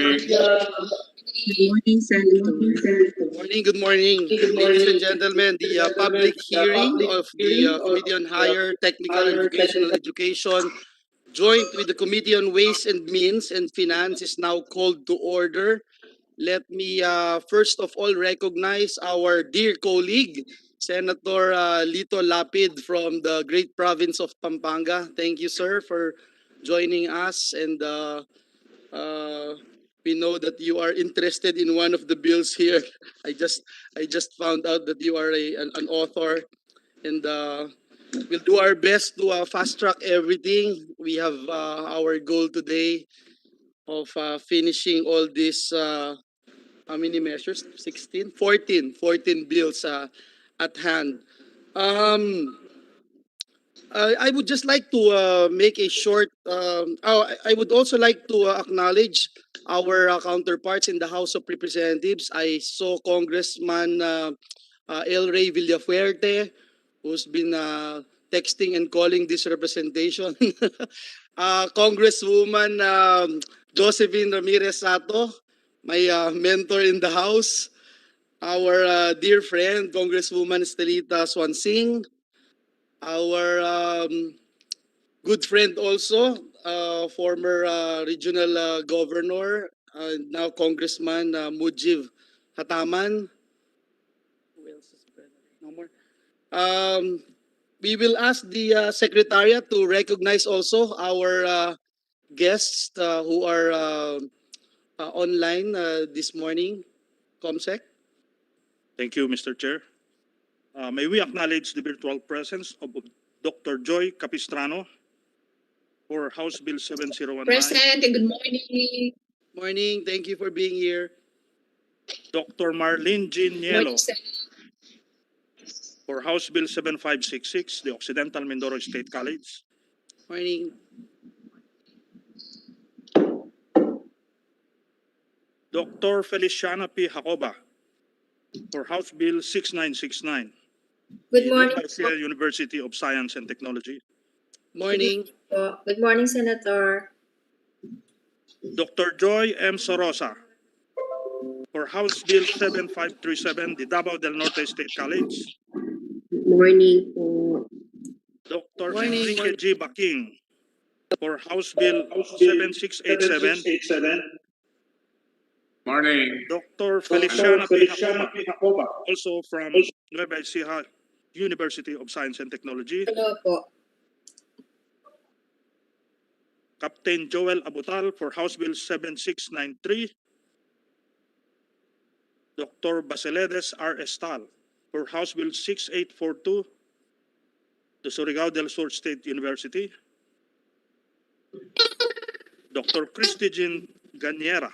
Good morning, Senator. Good morning, ladies and gentlemen. The public hearing of the Committee on Higher Technical and Vocational Education, joint with the Committee on Ways and Means and Finance, is now called to order. Let me first of all recognize our dear colleague, Senator Lito Lapid from the great province of Pampanga. Thank you, sir, for joining us, and uh, we know that you are interested in one of the bills here. I just I just found out that you are an author, and we'll do our best to fast track everything. We have our goal today of finishing all these how many measures? 16, 14, 14 bills at hand. Um, I would just like to make a short. I would also like to acknowledge our counterparts in the House of Representatives. I saw Congressman El Rey Villafuerte, who's been texting and calling this representation. Congresswoman Josephine Ramirez Sato, my mentor in the House. Our dear friend, Congresswoman Estelita Swansing. Our good friend also, former regional governor, now Congressman Mujib Hataman. Who else is present? No more. We will ask the secretariat to recognize also our guests who are online this morning. Comsec. Thank you, Mr. Chair. May we acknowledge the virtual presence of Dr. Joy Capistrano for House Bill 7019. Present and good morning. Morning. Thank you for being here. Dr. Marlene Jean Nielo Morning, Senator. for House Bill 7566, the Occidental Mindoro State College. Morning. Dr. Feliciana P. Jacoba for House Bill 6969, Good morning. University University of Science and Technology. Morning. Good morning, Senator. Dr. Joy M. Sorosa for House Bill 7537, the Davao del Norte State College. Morning po. Dr. Morning. Enrique G. Baking for House Bill 7687. Morning. Dr. Feliciana P. Jacoba, also from Nueva Ecija University of Science and Technology. Hello po. Captain Joel Abutal for House Bill 7693. Dr. Basiledes R. Estal for House Bill 6842, the Surigao del Sur State University. Dr. Christy Jean Ganiera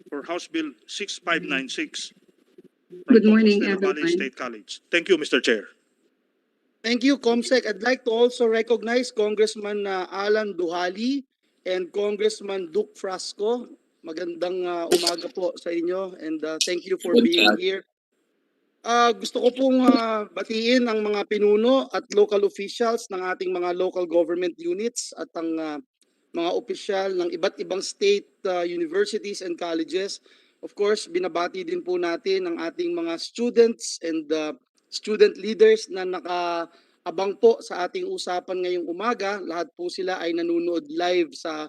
for House Bill 6596 from Good morning, Compostela Valley everyone. State College. Thank you, Mr. Chair. Thank you, Comsec. I'd like to also recognize Congressman Alan Duhali and Congressman Duke Frasco. Magandang umaga po sa inyo, and thank you for being here. Gusto ko pong batiin ang mga pinuno at local officials ng ating mga local government units at ang mga opisyal ng iba't ibang state universities and colleges. Of course, binabati din po natin ang ating mga students and student leaders na nakaabang po sa ating usapan ngayong umaga. Lahat po sila ay nanonood live sa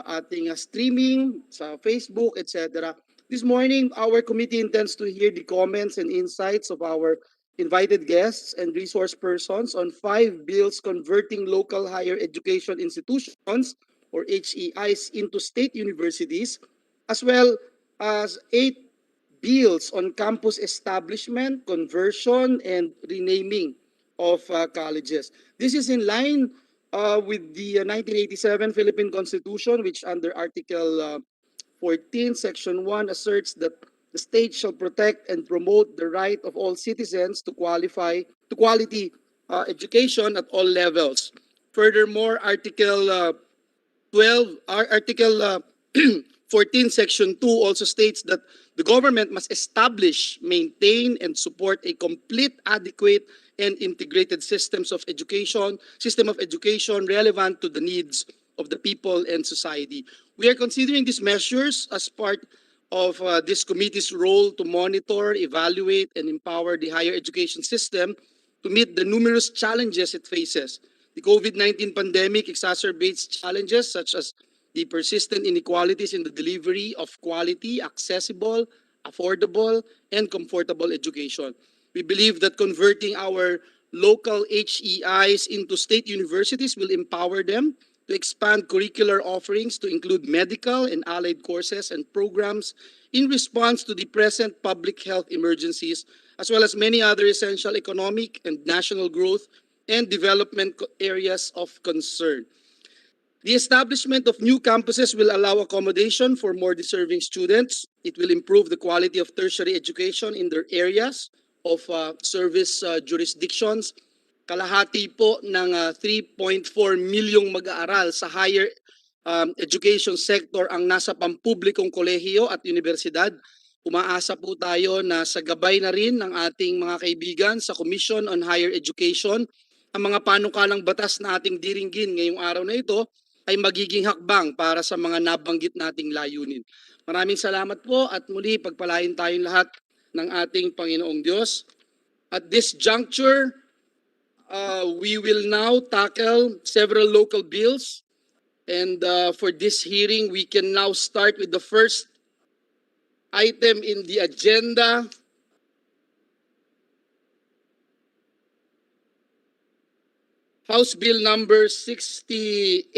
ating streaming, sa Facebook, etc. This morning, our committee intends to hear the comments and insights of our invited guests and resource persons on 5 bills converting local higher education institutions, or HEIs, into state universities, as well as 8 bills on campus establishment, conversion, and renaming of colleges. This is in line with the 1987 Philippine Constitution, which under Article 14, Section 1 asserts that the state shall protect and promote the right of all citizens to quality education at all levels. Furthermore, Article 14, Section 2 also states that the government must establish, maintain, and support a complete, adequate, and integrated system of education relevant to the needs of the people and society. We are considering these measures as part of this committee's role to monitor, evaluate, and empower the higher education system to meet the numerous challenges it faces. The COVID-19 pandemic exacerbates challenges such as the persistent inequalities in the delivery of quality, accessible, affordable, and comfortable education. We believe that converting our local HEIs into state universities will empower them to expand curricular offerings to include medical and allied courses and programs in response to the present public health emergencies, as well as many other essential economic and national growth and development areas of concern. The establishment of new campuses will allow accommodation for more deserving students. It will improve the quality of tertiary education in their areas of service jurisdictions. Kalahati po ng 3.4 milyong mag-aaral sa higher education sector ang nasa pampublikong kolehiyo at universidad. Umaasa po tayo na sa gabay na rin ng ating mga kaibigan sa Commission on Higher Education, ang mga panukalang batas na ating diringgin ngayong araw na ito ay magiging hakbang para sa mga nabanggit nating layunin. Maraming salamat po at muli pagpalain tayong lahat ng ating Panginoong Diyos. At this juncture, we will now tackle several local bills. And for this hearing, we can now start with the first item in the agenda. House Bill number 6858,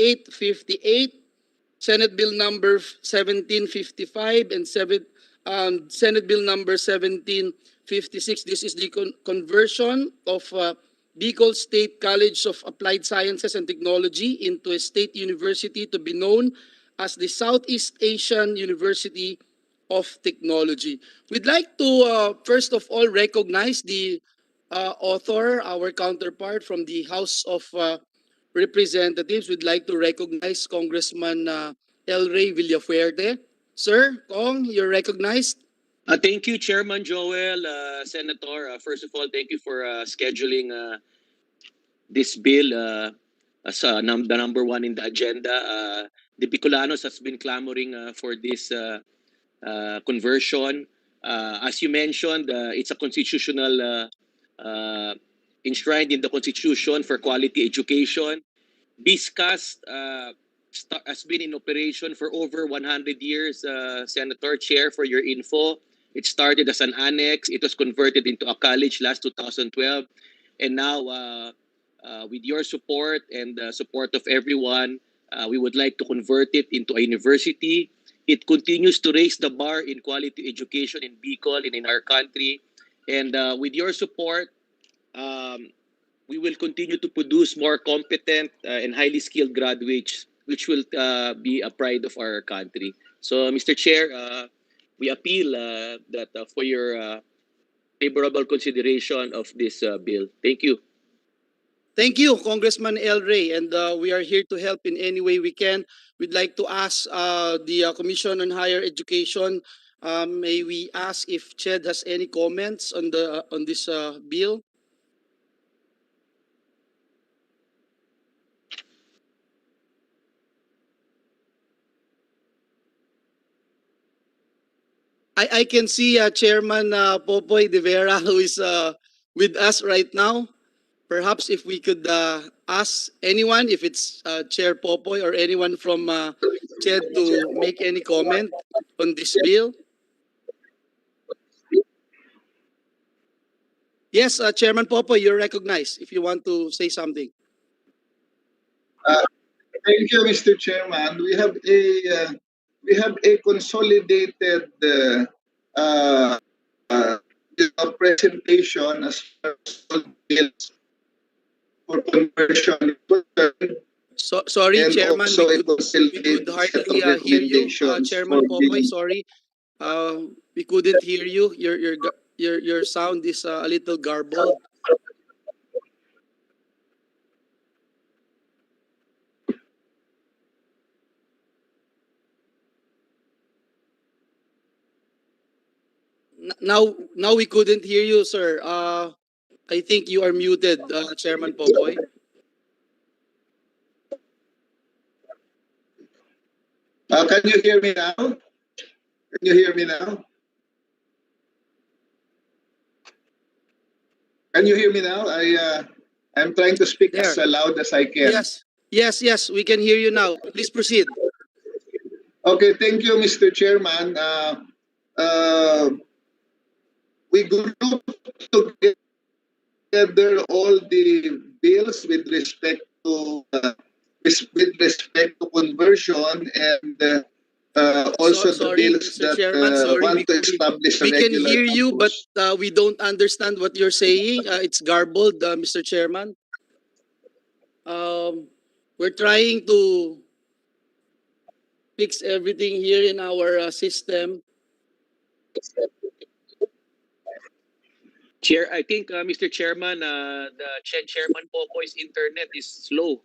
Senate Bill number 1755, and Senate Bill number 1756. This is the conversion of Bicol State College of Applied Sciences and Technology into a state university to be known as the Southeast Asian University of Technology. We'd like to first of all recognize the author, our counterpart from the House of Representatives. We'd like to recognize Congressman El Rey Villafuerte. Sir, Kong, you're recognized. Thank you, Chairman Joel, Senator. First of all, thank you for scheduling this bill as the number one in the agenda. The Bicolanos has been clamoring for this conversion. As you mentioned, it's a constitutional enshrined in the Constitution for quality education. This CAST has been in operation for over 100 years, Senator Chair, for your info. It started as an annex. It was converted into a college last 2012. And now, with your support and the support of everyone, we would like to convert it into a university. It continues to raise the bar in quality education in Bicol and in our country. And with your support, we will continue to produce more competent and highly skilled graduates, which will be a pride of our country. So, Mr. Chair, we appeal that for your favorable consideration of this bill. Thank you. Thank you, Congressman El Rey, and we are here to help in any way we can. We'd like to ask the Commission on Higher Education, may we ask if Ched has any comments on this bill? I can see Chairman Popoy de Vera, who is with us right now. Perhaps if we could ask anyone, if it's Chair Popoy or anyone from Ched to make any comment on this bill. Yes, Chairman Popoy, you're recognized if you want to say something. Thank you, Mr. Chairman. We have a consolidated presentation as far as all bills for conversion. Sorry, And Chairman, also we a could consolidated set hardly of hear you, recommendations Chairman for Popoy. the- Sorry, we couldn't hear you. Your sound is a little garbled. Now we couldn't hear you, sir. I think you are muted, Chairman Popoy. Can you hear me now? Can you hear me now? Can you hear me now? I'm trying to speak as There. loud as I can. Yes, we can hear you now. Please proceed. Okay, thank you, Mr. Chairman. We grouped together all the bills with respect to conversion and also the Sorry, bills Mr. that Chairman. Sorry, want to establish a we can regular hear you, but campus. we don't understand what you're saying. It's garbled, Mr. Chairman. We're trying to fix everything here in our system. Chair, I think, Mr. Chairman, the Chairman Popoy's internet is slow.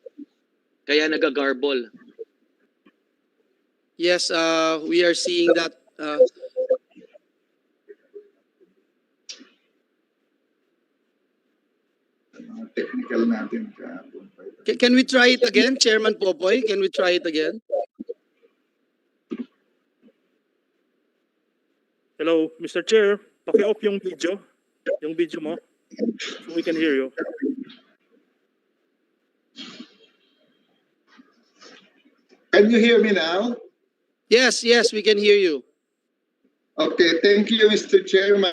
Kaya nagagarble. Yes, we are seeing that. Technical natin. Can we try it again, Chairman Popoy? Can we try it again? Hello, Mr. Chair. Paki-off yung video. Yung video mo. So we can hear you. Can you hear me now? Yes, we can hear you. Okay, thank you, Mr. Chairman.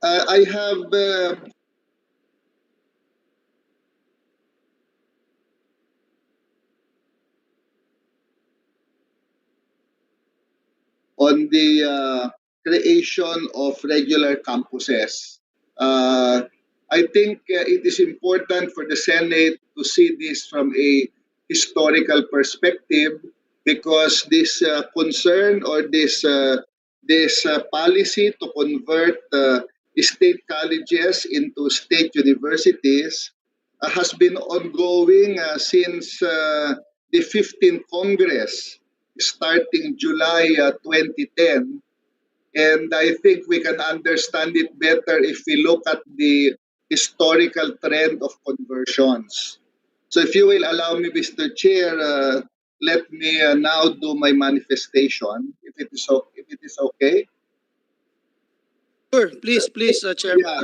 I have on the creation of regular campuses. I think it is important for the Senate to see this from a historical perspective because this concern or this policy to convert state colleges into state universities has been ongoing since the 15th Congress starting July 2010. And I think we can understand it better if we look at the historical trend of conversions. So if you will allow me, Mr. Chair, let me now do my manifestation, if it is okay. Sure, please, Chairman. Yeah.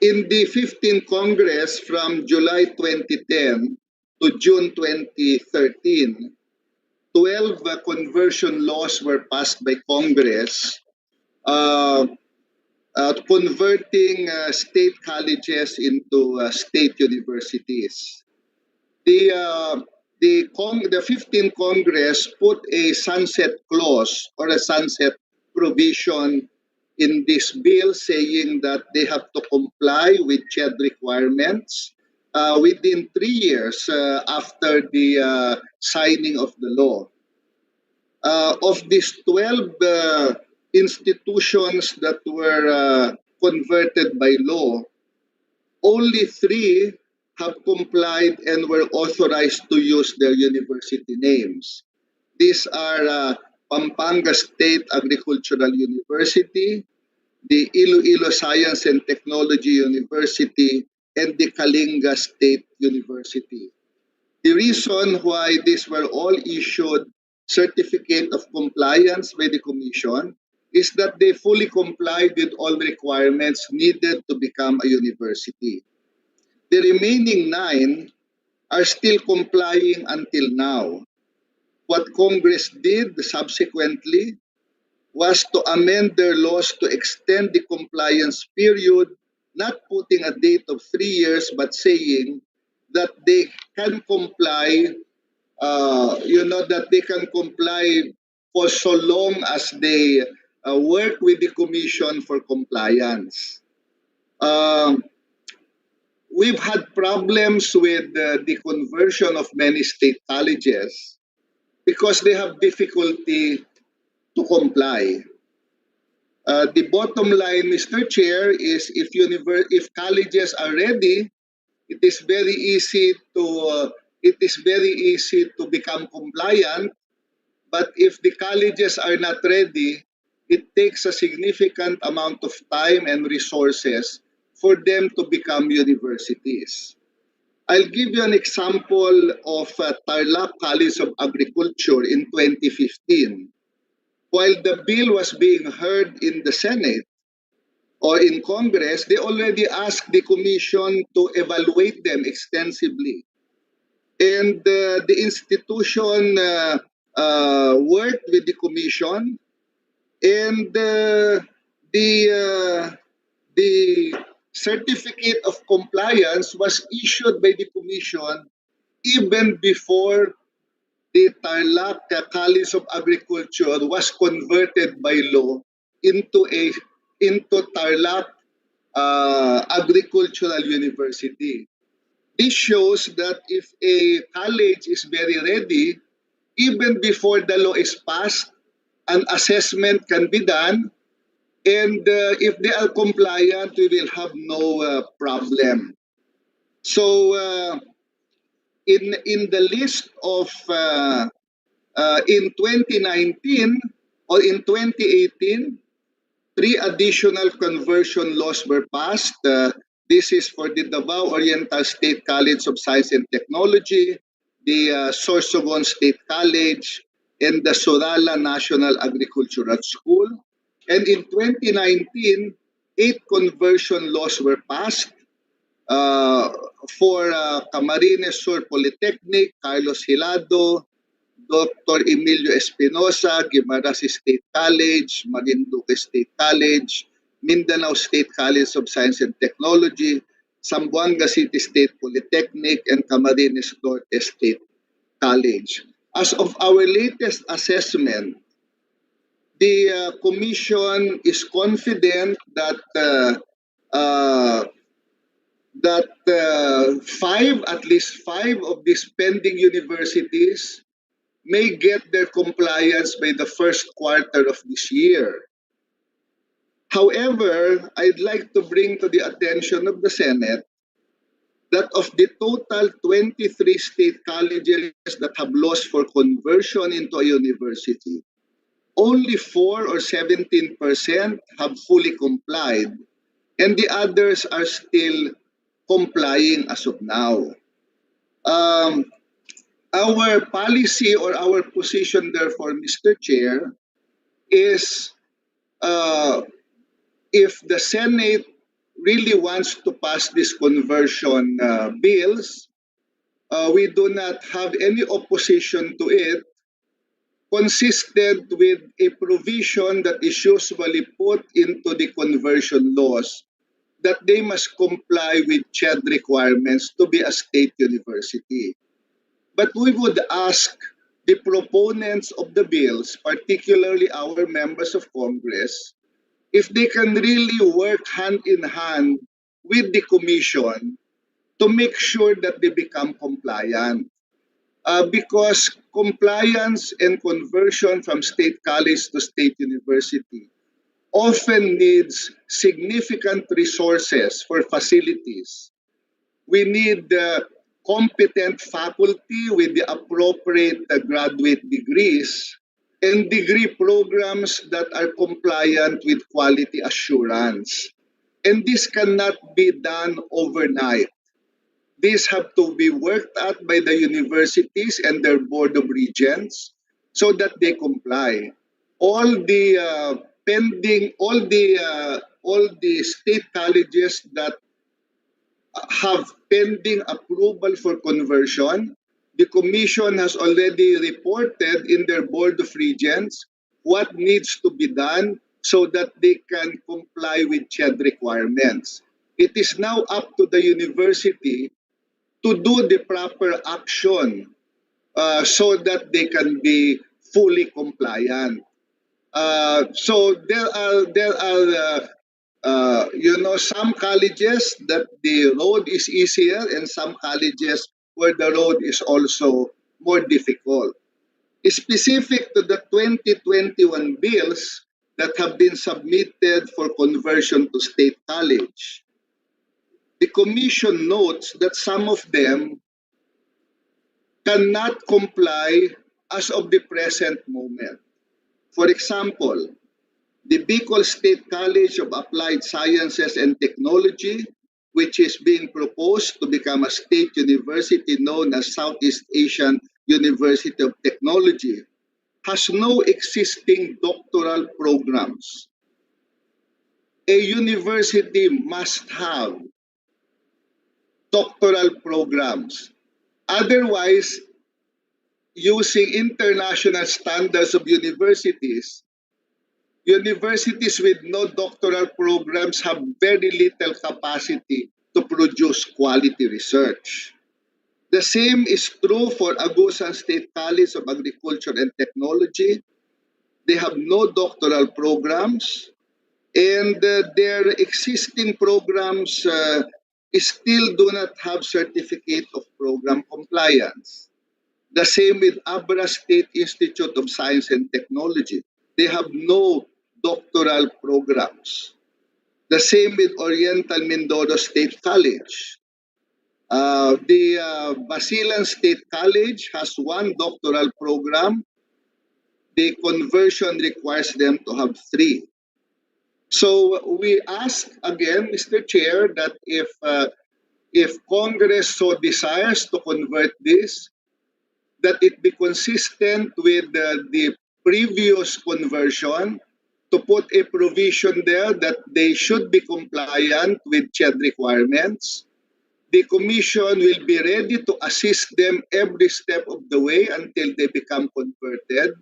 In the 15th Congress from July 2010 to June 2013, 12 conversion laws were passed by Congress uh, converting state colleges into state universities. The 15th Congress put a sunset clause or a sunset provision in this bill saying that they have to comply with CHED requirements within 3 years after the signing of the law. Of these 12 institutions that were converted by law, only 3 have complied and were authorized to use their university names. These are Pampanga State Agricultural University, the Iloilo Science and Technology University, and the Kalinga State University. The reason why these were all issued certificate of compliance by the Commission is that they fully complied with all requirements needed to become a university. The remaining 9 are still complying until now. What Congress did subsequently was to amend their laws to extend the compliance period, not putting a date of 3 years, but saying that they can comply, that they can comply for so long as they work with the Commission for compliance. We've had problems with the conversion of many state colleges because they have difficulty to comply. The bottom line, Mr. Chair, is if colleges are ready, it is very easy to become compliant. But if the colleges are not ready, it takes a significant amount of time and resources for them to become universities. I'll give you an example of Tarlac College of Agriculture in 2015. While the bill was being heard in the Senate or in Congress, they already asked the Commission to evaluate them extensively. And the institution worked with the Commission, and the certificate of compliance was issued by the Commission even before the Tarlac College of Agriculture was converted by law into Tarlac Agricultural University. This shows that if a college is very ready, even before the law is passed, an assessment can be done, and if they are compliant, we will have no problem. So in the list of in 2019 or in 2018, 3 additional conversion laws were passed. This is for the Davao Oriental State College of Science and Technology, the Sorsogon State College, and the Sorala National Agricultural School. And in 2019, 8 conversion laws were passed for Camarines Sur Polytechnic, Carlos Hilado, Dr. Emilio Espinosa, Guimaras State College, Marinduque State College, Mindanao State College of Science and Technology, Zamboanga City State Polytechnic, and Camarines Norte State College. As of our latest assessment, the Commission is confident that at least five of these pending universities may get their compliance by the first quarter of this year. However, I'd like to bring to the attention of the Senate that of the total 23 state colleges that have laws for conversion into a university, only 4 or 17% have fully complied, and the others are still complying as of now. Our policy or our position, therefore, Mr. Chair, is if the Senate really wants to pass this conversion bills, we do not have any opposition to it, consistent with a provision that is usually put into the conversion laws that they must comply with CHED requirements to be a state university. But we would ask the proponents of the bills, particularly our members of Congress, if they can really work hand in hand with the Commission to make sure that they become compliant. Because compliance and conversion from state college to state university often needs significant resources for facilities. We need competent faculty with the appropriate graduate degrees and degree programs that are compliant with quality assurance. And this cannot be done overnight. These have to be worked out by the universities and their board of regents so that they comply. All the state colleges that have pending approval for conversion, the Commission has already reported in their Board of Regents what needs to be done so that they can comply with CHED requirements. It is now up to the university to do the proper action so that they can be fully compliant. So there are some colleges that the road is easier and some colleges where the road is also more difficult. Specific to the 2021 bills that have been submitted for conversion to state college, the Commission notes that some of them cannot comply as of the present moment. For example, the Bicol State College of Applied Sciences and Technology which is being proposed to become a state university known as Southeast Asian University of Technology, has no existing doctoral programs. A university must have doctoral programs. Otherwise, using international standards of universities, universities with no doctoral programs have very little capacity to produce quality research. The same is true for Agusan State College of Agriculture and Technology. They have no doctoral programs, and their existing programs still do not have certificate of program compliance. The same with Abra State Institute of Science and Technology. They have no doctoral programs. The same with Oriental Mindoro State College. The Basilan State College has one doctoral program. The conversion requires them to have three. So we ask again, Mr. Chair, that if Congress so desires to convert this, that it be consistent with the previous conversion, to put a provision there that they should be compliant with CHED requirements. The Commission will be ready to assist them every step of the way until they become converted.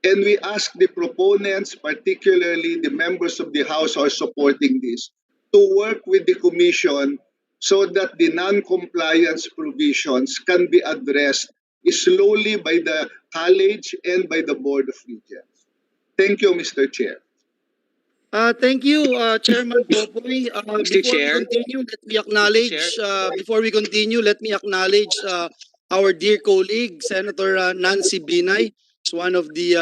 And we ask the proponents, particularly the members of the House who are supporting this, to work with the Commission so that the non-compliance provisions can be addressed slowly by the College and by the Board of Regents. Thank you, Mr. Chair. Thank you, Chairman Popoy. Mr. Chair. Before we continue, let me acknowledge our dear colleague, Senator Nancy Binay. She's one of the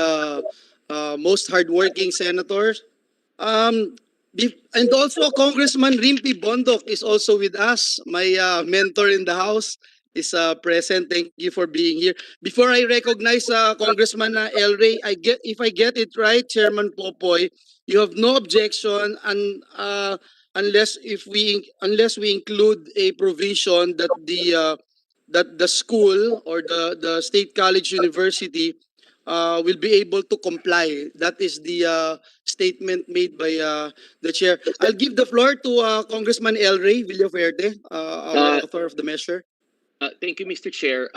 most hardworking senators. And also Congressman Rimpi Bondok is also with us. My mentor in the House is present. Thank you for being here. Before I recognize Congressman El Rey, if I get it right, Chairman Popoy, you have no objection unless we include a provision that the school or the state college university will be able to comply. That is the statement made by the chair. I'll give the floor to Congressman El Rey Villaverde, our author of the measure. Thank you, Mr. Chair.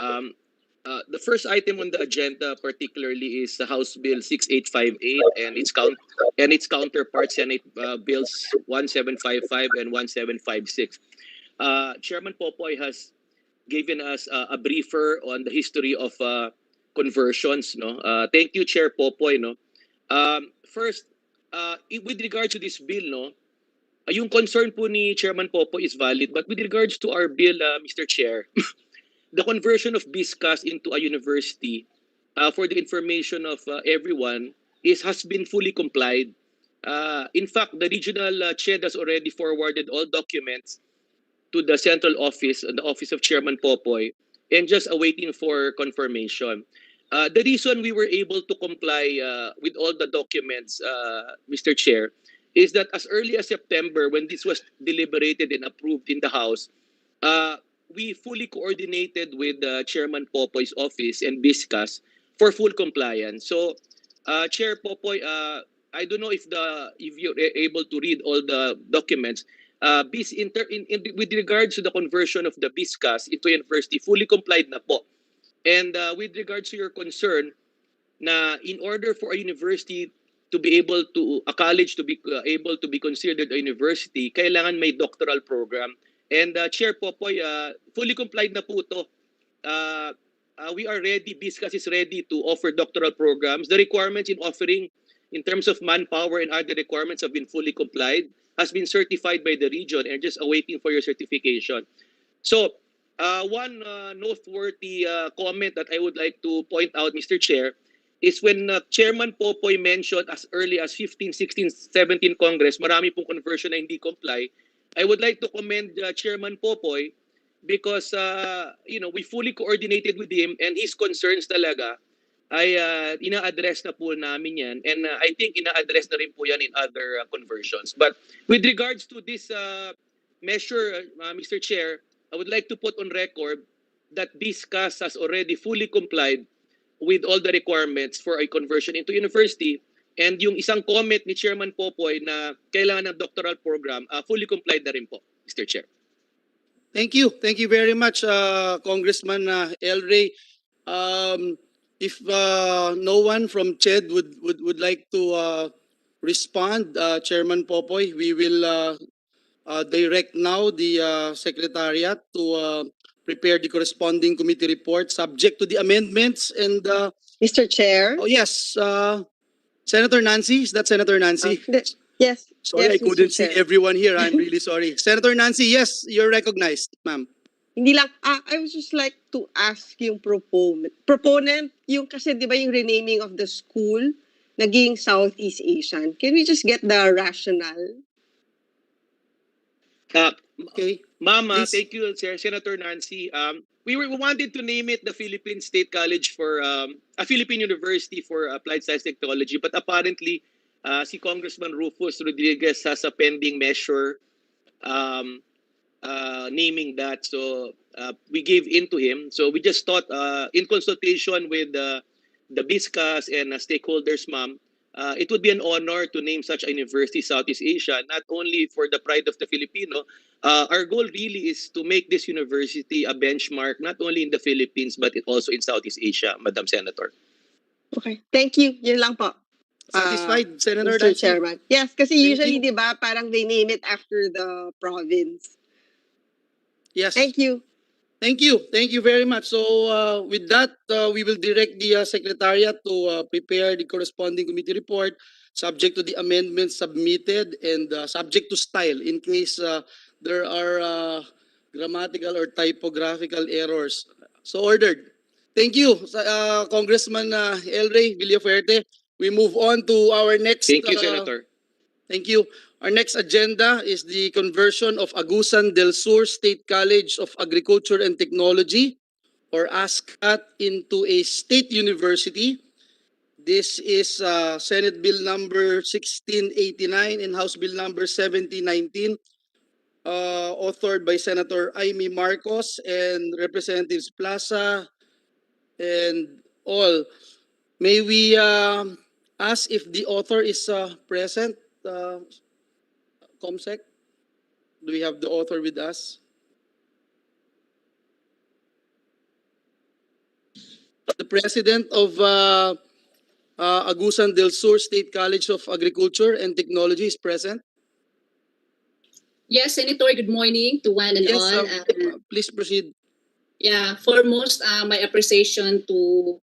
The first item on the agenda, particularly, is the House Bill 6858 and its counterpart, Senate Bills 1755 and 1756. Chairman Popoy has given us a briefer on the history of conversions. No, thank you, Chair Popoy. No, first, with regard to this bill, no, yung concern po ni Chairman Popoy is valid, but with regards to our bill, Mr. Chair, the conversion of BISCAS into a university, for the information of everyone, has been fully complied. In fact, the regional CHED has already forwarded all documents to the central office, the office of Chairman Popoy, and just awaiting for confirmation. The reason we were able to comply with all the documents, Mr. Chair, is that as early as September, when this was deliberated and approved in the House, we fully coordinated with Chairman Popoy's office and BISCAS for full compliance. So, Chair Popoy, I don't know if you're able to read all the documents. With regards to the conversion of the BISCAS into university, fully complied na po. And with regards to your concern, na in order for a university to be able to, a college to be able to be considered a university, kailangan may doctoral program. And Chair Popoy, fully complied na po ito. We are ready, BISCAS is ready to offer doctoral programs. The requirements in offering, in terms of manpower and other requirements, have been fully complied, has been certified by the region, and just awaiting for your certification. So, one noteworthy comment that I would like to point out, Mr. Chair, is when Chairman Popoy mentioned as early as 15, 16, 17 Congress, marami pong conversion na hindi comply. I would like to commend Chairman Popoy because we fully coordinated with him, and his concerns talaga ay ina-address na po namin yan, and I think ina-address na rin po yan in other conversions. But with regards to this measure, Mr. Chair, I would like to put on record that BISCAS has already fully complied with all the requirements for a conversion into university. And yung isang comment ni Chairman Popoy na kailangan ng doctoral program, fully complied na rin po, Mr. Chair. Thank you. Thank you very much, Congressman El Rey. If no one from CHED would like to respond, Chairman Popoy, we will direct now the Secretariat to prepare the corresponding committee report subject to the amendments. And Mr. Chair? oh yes, Senator Nancy, is that Senator Nancy? Yes. Sorry, yes, I couldn't Mr. see Chair. everyone here. I'm really sorry. Senator Nancy, yes, you're recognized, ma'am. Hindi lang, I would just like to ask yung proponent, yung kasi di ba yung renaming of the school, naging Southeast Asian. Can we just get the rationale? Okay. Mama, Please. thank you, Senator Nancy. We wanted to name it the Philippine State College for a Philippine University for Applied Science Technology, but apparently si Congressman Rufus Rodriguez has a pending measure naming that. So we gave in to him. So we just thought, in consultation with the BISCAS and stakeholders, ma'am, it would be an honor to name such a university Southeast Asia, not only for the pride of the Filipino. Our goal really is to make this university a benchmark, not only in the Philippines, but also in Southeast Asia, Madam Senator. Okay. Thank you. Yun lang po. Satisfied, Senator Mr. Nancy? Chairman. Yes, kasi Thank usually, you. di ba, parang they name it after the province. Yes. Thank you. Thank you. Thank you very much. So with that, we will direct the Secretariat to prepare the corresponding committee report subject to the amendments submitted and subject to style in case there are grammatical or typographical errors. So ordered. Thank you, Congressman El Rey Villaferte. We move on to our next... Thank you, Senator. Thank you. Our next agenda is the conversion of Agusan del Sur State College of Agriculture and Technology, or ASCAT, into a state university. This is Senate Bill number 1689 and House Bill number 1719, authored by Senator Amy Marcos and Representatives Plaza and all. May we ask if the author is present? Comsec, do we have the author with us? The president of Agusan del Sur State College of Agriculture and Technology is present. Yes, Senator, good morning to one and Yes, all. please proceed. Yeah, foremost, my appreciation to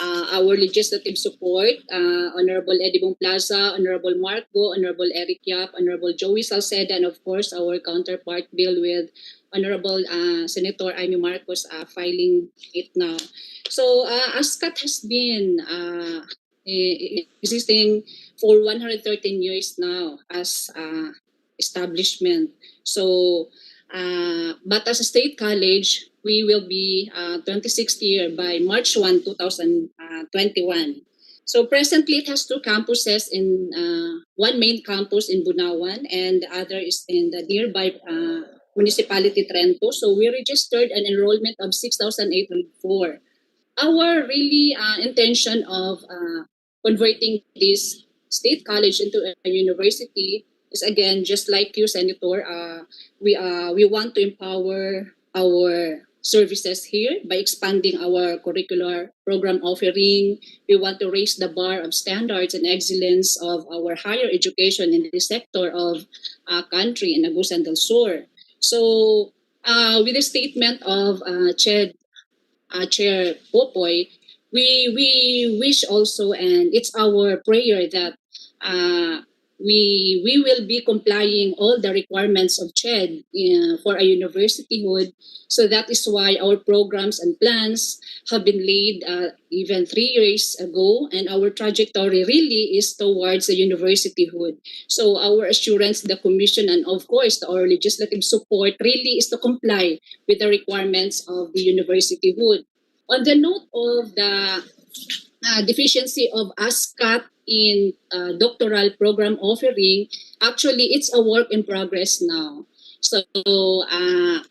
our legislative support, Honorable Edibong Plaza, Honorable Mark Go, Honorable Eric Yap, Honorable Joey Salceda, and of course our counterpart bill with Honorable Senator Amy Marcos filing it now. So ASCAT has been existing for 113 years now as establishment. So, but as a state college, we will be 26th year by March 1, 2021. So presently it has two campuses, in one main campus in Bunawan and the other is in the nearby municipality Trento. So we registered an enrollment of 6,804. Our really intention of converting this state college into a university is, again, just like you, Senator, we want to empower our services here by expanding our curricular program offering. We want to raise the bar of standards and excellence of our higher education in this sector of country in Agusan del Sur. So with the statement of Chair Popoy, we wish also, and it's our prayer that we will be complying all the requirements of CHED for a universityhood. So that is why our programs and plans have been laid even 3 years ago, and our trajectory really is towards the universityhood. So our assurance, the commission, and of course our legislative support really is to comply with the requirements of the universityhood. On the note of the deficiency of ASCAT in doctoral program offering, actually it's a work in progress now. So the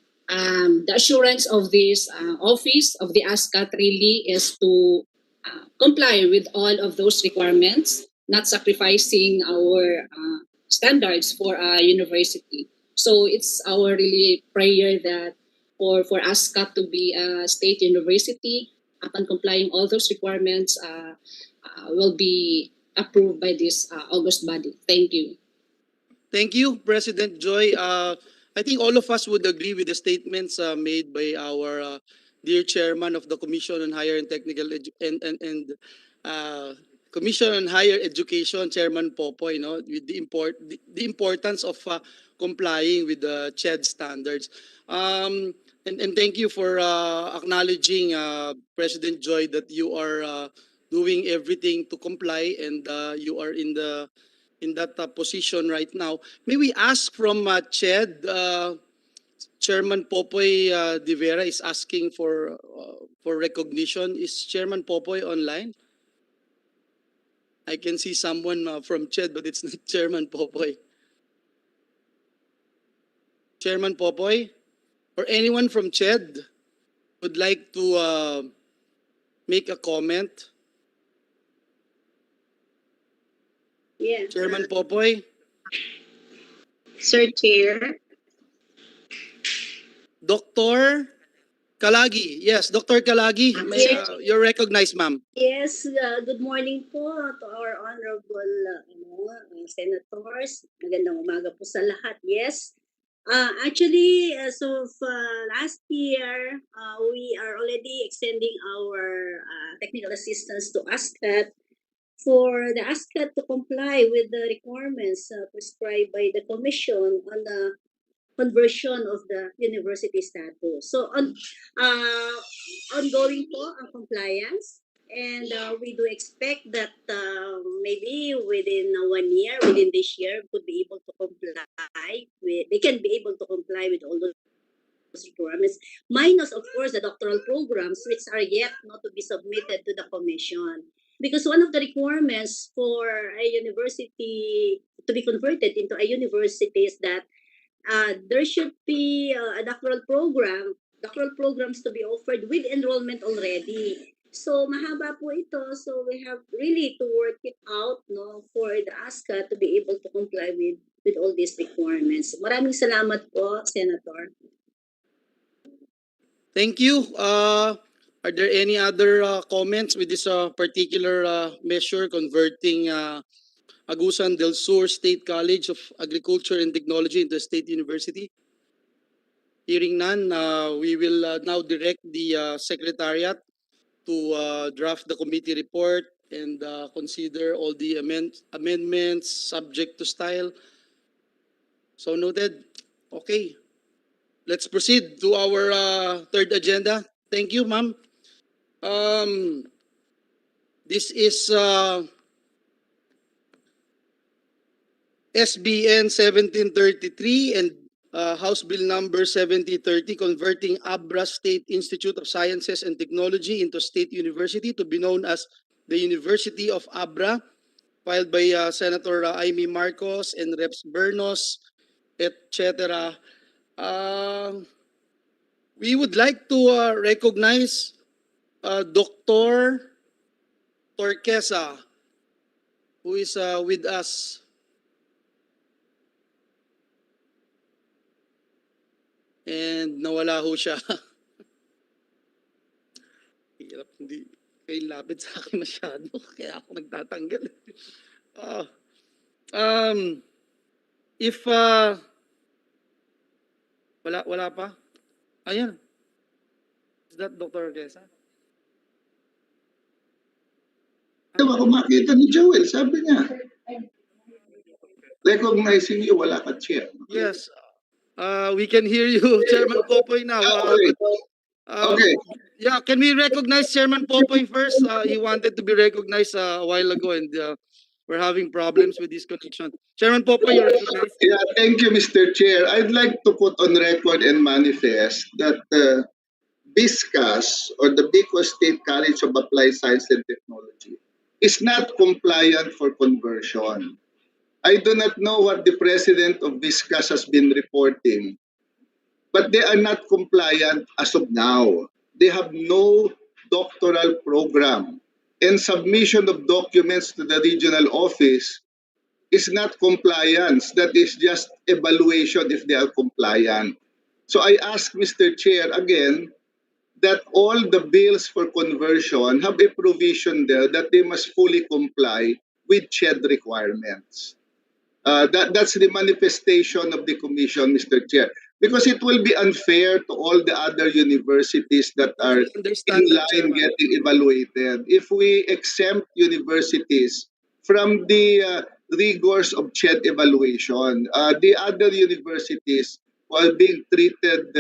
assurance of this office of the ASCAT really is to comply with all of those requirements, not sacrificing our standards for a university. So it's our really prayer that for ASCAT to be a state university, upon complying all those requirements, will be approved by this August body. Thank you. Thank you, President Joy. I think all of us would agree with the statements made by our dear chairman of the Commission on Higher and Technical Commission on Higher Education, Chairman Popoy, with the importance of complying with the CHED standards. And thank you for acknowledging, President Joy, that you are doing everything to comply, and you are in that position right now. May we ask from CHED, Chairman Popoy De Vera is asking for recognition. Is Chairman Popoy online? I can see someone from CHED, but it's not Chairman Popoy. Chairman Popoy, or anyone from CHED would like to make a comment? Yeah. Chairman Popoy? Sir Chair. Dr. Kalagi. Yes, Dr. Kalagi, Yes. you're recognized, ma'am. Yes, good morning po to our honorable senators. Magandang umaga po sa lahat. Yes. Actually, as of last year, we are already extending our technical assistance to ASCAT for the ASCAT to comply with the requirements prescribed by the Commission on the conversion of the university status. So ongoing po ang compliance, and we do expect that maybe within 1 year, within this year, could be able to comply with, they can be able to comply with all those requirements, minus of course the doctoral programs which are yet not to be submitted to the commission. Because one of the requirements for a university to be converted into a university is that there should be a doctoral programs to be offered with enrollment already. So mahaba po ito. So we have really to work it out, for the ASCA to be able to comply with all these requirements. Maraming salamat po, Senator. Thank you. Are there any other comments with this particular measure converting Agusan del Sur State College of Agriculture and Technology into a state university? Hearing none, we will now direct the Secretariat to draft the committee report and consider all the amendments subject to style. So noted. Okay. Let's proceed to our third agenda. Thank you, ma'am. This is SBN 1733 and House Bill number 7030, converting Abra State Institute of Sciences and Technology into State University to be known as the University of Abra, filed by Senator Amy Marcos and Reps Bernos, etc. We would like to recognize Dr. Torquesa, who is with us. And nawala ho siya. Hirap, hindi kayo lapit sa akin masyado, kaya ako nagtatanggal. If wala pa. Ayan. Is that Dr. Orquesa? Diba kung makita ni Joel, sabi niya. Recognizing you, wala ka chair. Yes. We can hear you, Chairman Popoy now. Okay. Yeah, can we recognize Chairman Popoy first? He wanted to be recognized a while ago, and we're having problems with this connection. Chairman Popoy, you're recognized. Yeah, thank you, Mr. Chair. I'd like to put on record and manifest that BISCAS, or the Bicol State College of Applied Science and Technology, is not compliant for conversion. I do not know what the president of BISCAS has been reporting, but they are not compliant as of now. They have no doctoral program, and submission of documents to the regional office is not compliance. That is just evaluation if they are compliant. So I ask Mr. Chair again that all the bills for conversion have a provision there that they must fully comply with CHED requirements. That's the manifestation of the commission, Mr. Chair, because it will be unfair to all the other universities that are Understand in that, line Chairman. getting evaluated. If we exempt universities from the rigors of CHED evaluation, the other universities while being treated,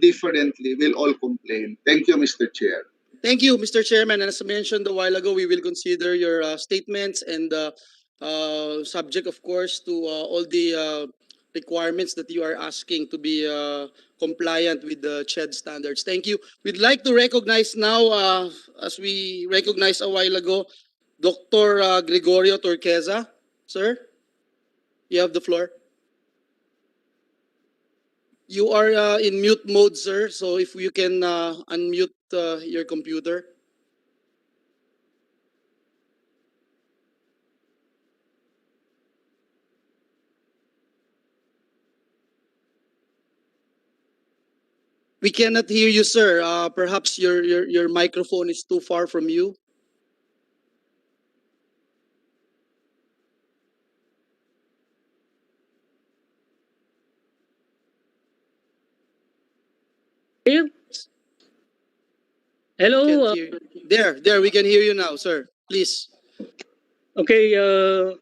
differently, will all complain. Thank you, Mr. Chair. Thank you, Mr. Chairman. And as I mentioned a while ago, we will consider your statements and subject, of course, to all the requirements that you are asking to be compliant with the CHED standards. Thank you. We'd like to recognize now, as we recognized a while ago, Dr. Gregorio Torqueza. Sir, you have the floor. You are in mute mode, sir. So if you can unmute your computer. We cannot hear you, sir. Perhaps your microphone is too far from you. Here? Hello. Can't hear. There, we can hear you now, sir. Please. Okay. You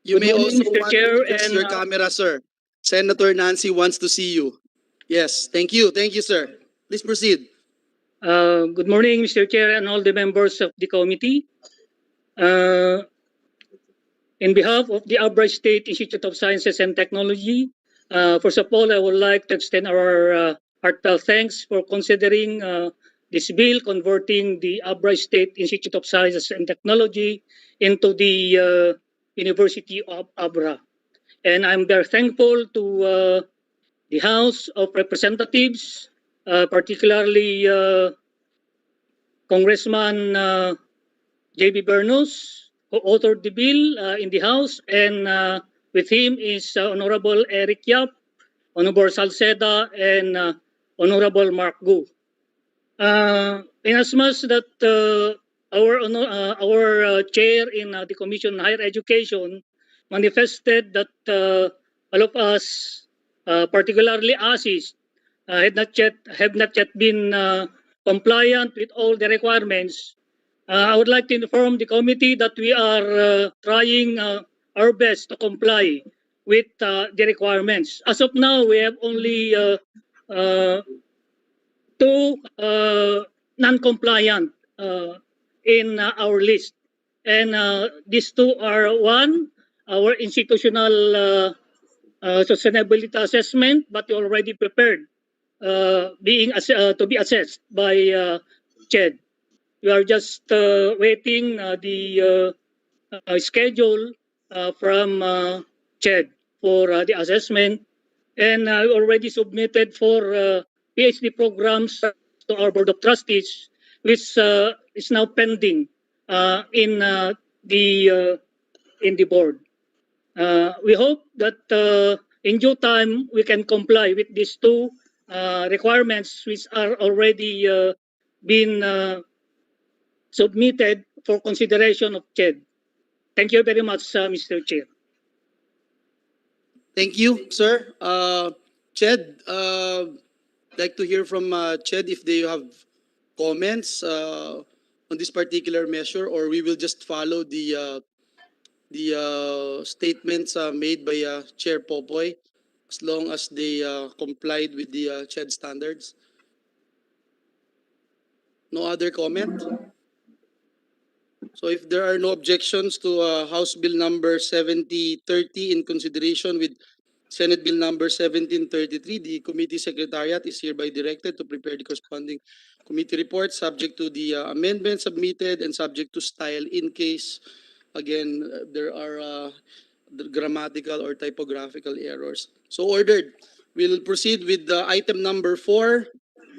Good may morning, also Mr. want Chair, to adjust and your camera, sir. Senator Nancy wants to see you. Yes, thank you. Thank you, sir. Please proceed. good morning, Mr. Chair, and all the members of the committee. In behalf of the Albright State Institute of Sciences and Technology, first of all, I would like to extend our heartfelt thanks for considering this bill converting the Albright State Institute of Sciences and Technology into the University of Abra. And I'm very thankful to the House of Representatives, particularly Congressman J.B. Bernos, who authored the bill in the House, and with him is Honorable Eric Yap, Honorable Salceda, and Honorable Mark Gu. In as much that our chair in the Commission on Higher Education manifested that all of us, particularly ASIS, have not yet been compliant with all the requirements. I would like to inform the committee that we are trying our best to comply with the requirements. As of now, we have only two non-compliant in our list. And these two are one, our institutional sustainability assessment, but we already prepared to be assessed by CHED. We are just waiting the schedule from CHED for the assessment, and I already submitted for PhD programs to our Board of Trustees, which is now pending in the board. We hope that in due time we can comply with these two requirements, which are already been submitted for consideration of CHED. Thank you very much, Mr. Chair. Thank you, sir. Ched, like to hear from Ched if they have comments on this particular measure, or we will just follow the statements made by Chair Popoy as long as they complied with the CHED standards. No other comment? So if there are no objections to House Bill number 7030 in consideration with Senate Bill number 1733, the committee secretariat is hereby directed to prepare the corresponding committee report subject to the amendments submitted and subject to style in case, again, there are the grammatical or typographical errors. So ordered. we'll proceed with the item number 4.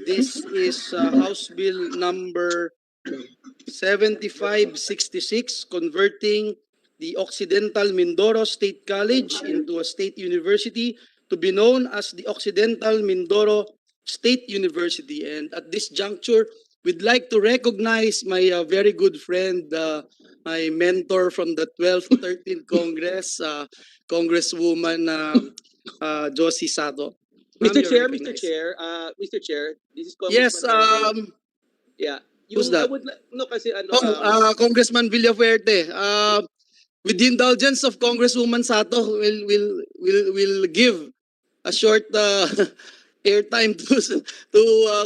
This is House Bill number 7566, converting the Occidental Mindoro State College into a state university to be known as the Occidental Mindoro State University. And at this juncture, we'd like to recognize my very good friend, my mentor from the 12th, 13th Congress, Congresswoman Josie Sato. Ma'am, Mr. you're Chair, recognized. Mr. Chair, this is Yes, Congressman. Yeah. who's I that? would no kasi ano Congressman Villafuerte. With the indulgence of Congresswoman Sato, we'll give a short airtime to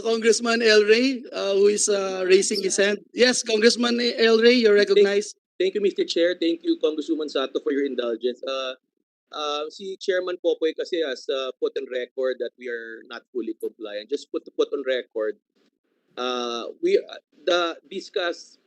Congressman El Rey, who is raising his hand. Yes, Congressman El Rey, you're recognized. Thank you, Mr. Chair. Thank you, Congresswoman Sato, for your indulgence. Si Chairman Popoy kasi has put on record that we are not fully compliant. Just put on record, the BISCAS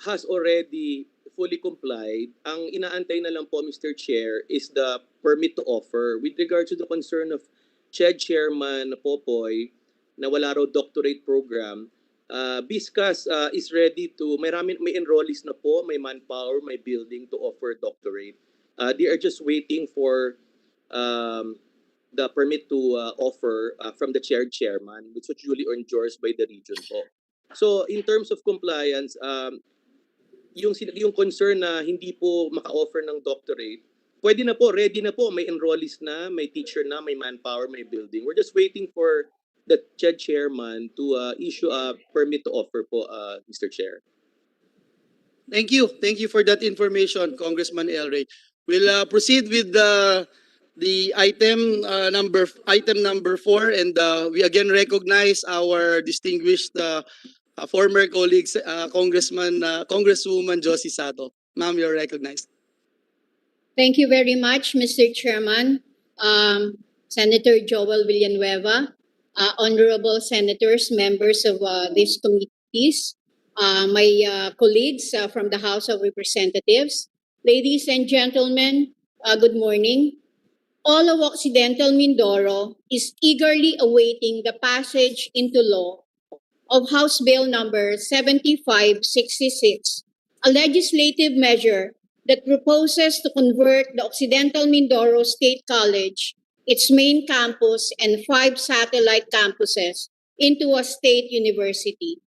has already fully complied. Ang inaantay na lang po, Mr. Chair, is the permit to offer. With regard to the concern of CHED Chairman Popoy na wala raw doctorate program, BISCAS is ready to, may enrollees na po, may manpower, may building to offer doctorate. They are just waiting for the permit to offer from the chairman, which was duly endorsed by the region po. So in terms of compliance, yung concern na hindi po maka-offer ng doctorate, pwede na po, ready na po, may enrollees na, may teacher na, may manpower, may building. We're just waiting for the CHED chairman to issue a permit to offer po, Mr. Chair. Thank you. Thank you for that information, Congressman El Rey. We'll proceed with the item number 4, and we again recognize our distinguished former colleagues, Congresswoman Josie Sato. Ma'am, you're recognized. Thank you very much, Mr. Chairman, Senator Joel Villanueva, honorable senators, members of these committees, my colleagues from the House of Representatives, ladies and gentlemen, good morning. All of Occidental Mindoro is eagerly awaiting the passage into law of House Bill number 7566, a legislative measure that proposes to convert the Occidental Mindoro State College, its main campus and 5 satellite campuses, into a state university.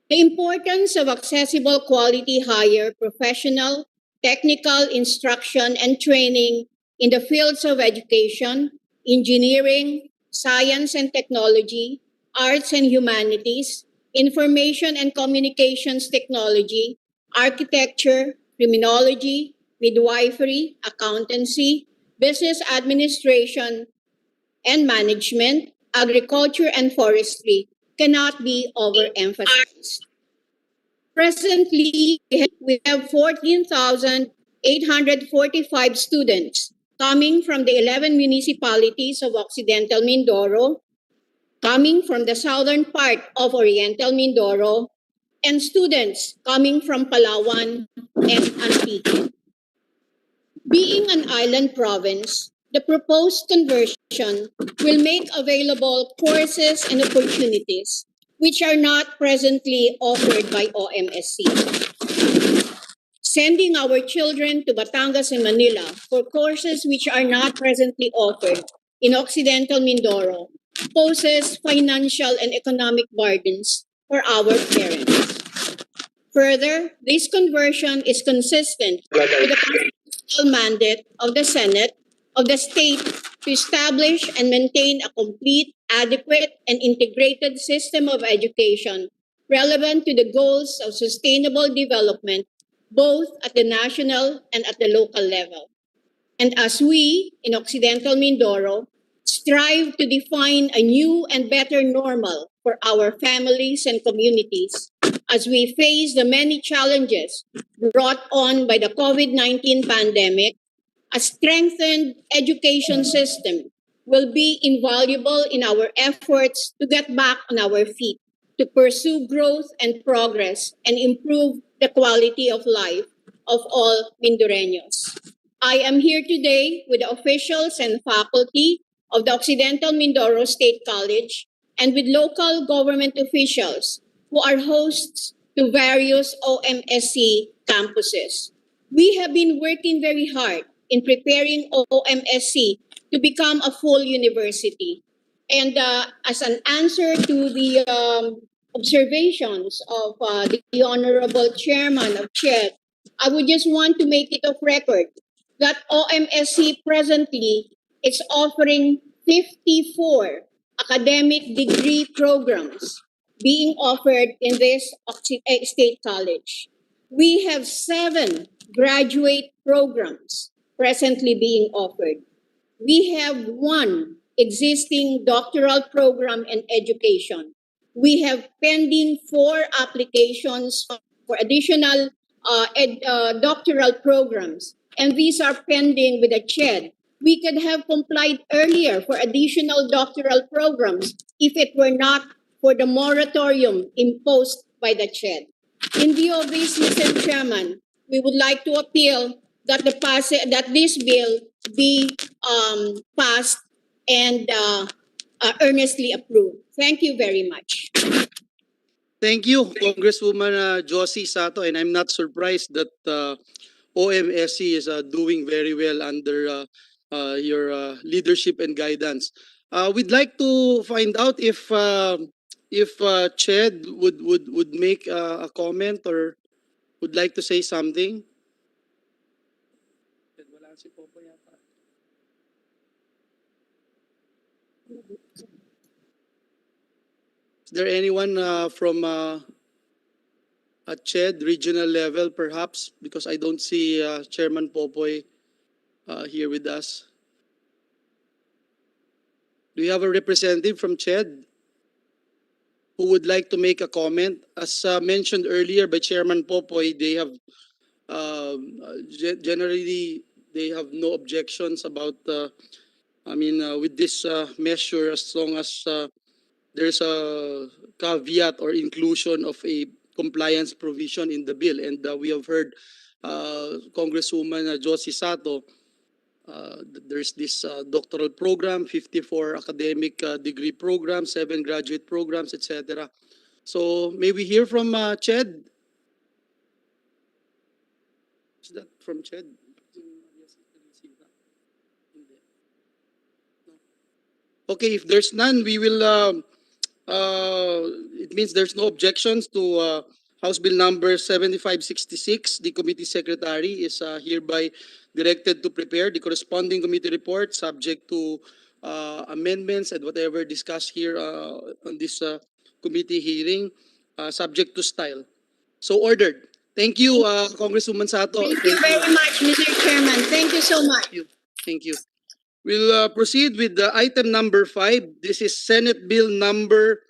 The importance of accessible quality higher professional, technical instruction and training in the fields of education, engineering, science and technology, arts and humanities, information and communications technology, architecture, criminology, midwifery, accountancy, business administration and management, agriculture and forestry cannot be overemphasized. Presently, we have 14,845 students coming from the 11 municipalities of Occidental Mindoro, coming from the southern part of Oriental Mindoro, and students coming from Palawan and Antique. Being an island province, the proposed conversion will make available courses and opportunities which are not presently offered by OMSC. Sending our children to Batangas and Manila for courses which are not presently offered in Occidental Mindoro poses financial and economic burdens for our parents. Further, this conversion is consistent with the constitutional mandate of the Senate of the state to establish and maintain a complete, adequate, and integrated system of education relevant to the goals of sustainable development, both at the national and at the local level. And as we, in Occidental Mindoro, strive to define a new and better normal for our families and communities as we face the many challenges brought on by the COVID-19 pandemic, a strengthened education system will be invaluable in our efforts to get back on our feet, to pursue growth and progress, and improve the quality of life of all Mindoreños. I am here today with the officials and faculty of the Occidental Mindoro State College and with local government officials who are hosts to various OMSC campuses. We have been working very hard in preparing OMSC to become a full university. And as an answer to the observations of the Honorable Chairman of CHED, I would just want to make it of record that OMSC presently is offering 54 academic degree programs being offered in this state college. We have 7 graduate programs presently being offered. We have 1 existing doctoral program in education. We have pending 4 applications for additional doctoral programs, and these are pending with the CHED. We could have complied earlier for additional doctoral programs if it were not for the moratorium imposed by the CHED. In view of this, Mr. Chairman, we would like to appeal that that this bill be passed and earnestly approved. Thank you very much. Thank you, Congresswoman Josie Sato, and I'm not surprised that OMSC is doing very well under your leadership and guidance. We'd like to find out if Ched would make a comment or would like to say something. Is there anyone from at CHED regional level perhaps? Because I don't see Chairman Popoy here with us. Do you have a representative from CHED who would like to make a comment? As mentioned earlier by Chairman Popoy, they have generally they have no objections about with this measure, as long as there's a caveat or inclusion of a compliance provision in the bill. And we have heard Congresswoman Josie Sato, there's this doctoral program, 54 academic degree programs, 7 graduate programs, etc. So may we hear from Ched? Is that from Ched? Okay, if there's none, we will it means there's no objections to House Bill number 7566. The committee secretary is hereby directed to prepare the corresponding committee report subject to amendments and whatever discussed here on this committee hearing, subject to style. So ordered. Thank you, Congresswoman Sato. Thank you very much, Mr. Chairman. Thank you so much. Thank you. We'll proceed with the item number 5. This is Senate Bill number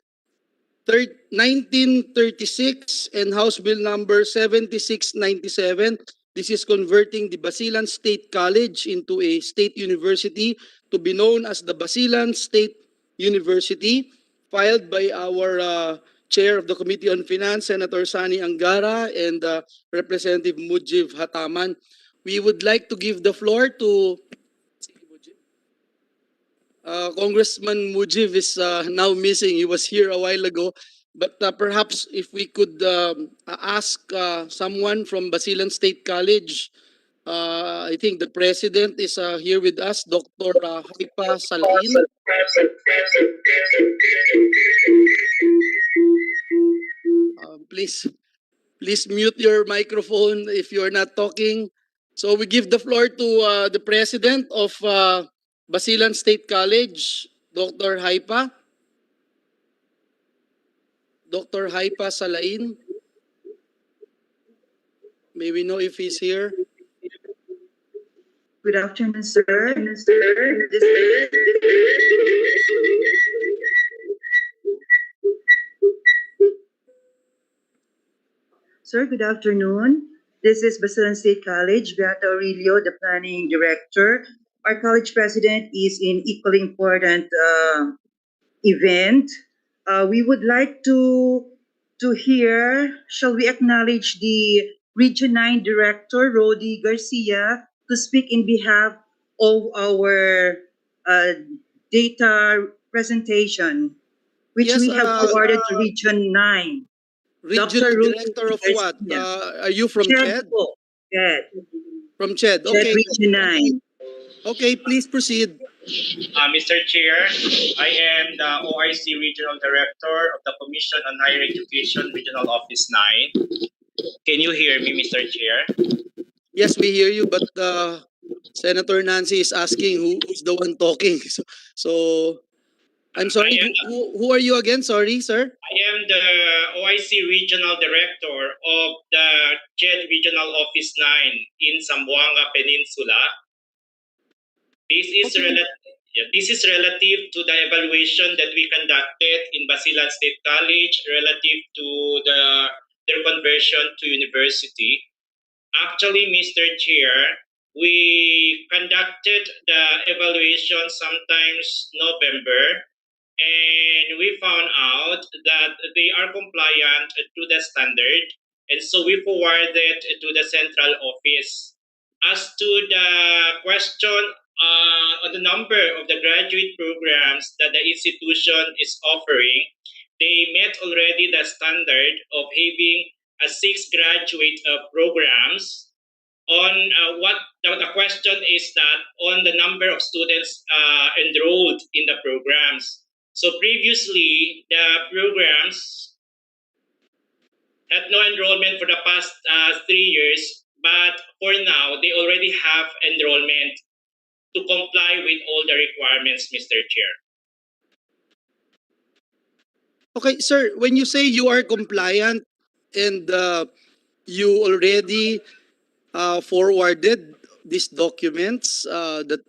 1936 and House Bill number 7697. This is converting the Basilan State College into a state university to be known as the Basilan State University, filed by our Chair of the Committee on Finance, Senator Sani Angara, and Representative Mujib Hataman. We would like to give the floor to Congressman Mujib is now missing. He was here a while ago. But perhaps if we could ask someone from Basilan State College, I think the president is here with us, Dr. Haipa Salin. Please mute your microphone if you're not talking. So we give the floor to the president of Basilan State College, Dr. Haipa. Dr. Haipa Salain. May we know if he's here? Good afternoon, sir. Sir, good afternoon. This is Basilan State College, Beata Aurelio, the planning director. Our college president is in equally important event. We would like to hear, shall we acknowledge the Region 9 Director, Rodi Garcia, to speak in behalf of our data presentation, which Yes, we have forwarded to Region 9. Regional Dr. Ruth Director of Garcia. what? Are you from CHED? po. CHED. From CHED. CHED Okay. Region 9. Okay, please proceed. Mr. Chair, I am the OIC Regional Director of the Commission on Higher Education Regional Office 9. Can you hear me, Mr. Chair? Yes, we hear you, but Senator Nancy is asking who's the one talking. So I'm sorry. Who are you again? Sorry, sir. I am the OIC Regional Director of the CHED Regional Office 9 in Zamboanga Peninsula. This is this is relative to the evaluation that we conducted in Basilan State College relative to their conversion to university. Actually, Mr. Chair, we conducted the evaluation sometimes November, and we found out that they are compliant to the standard, and so we forwarded to the central office. As to the question on the number of the graduate programs that the institution is offering, they met already the standard of having 6 graduate programs. On what the question is that on the number of students enrolled in the programs. So previously, the programs had no enrollment for the past 3 years, but for now, they already have enrollment to comply with all the requirements, Mr. Chair. Okay, sir, when you say you are compliant and you already forwarded these documents that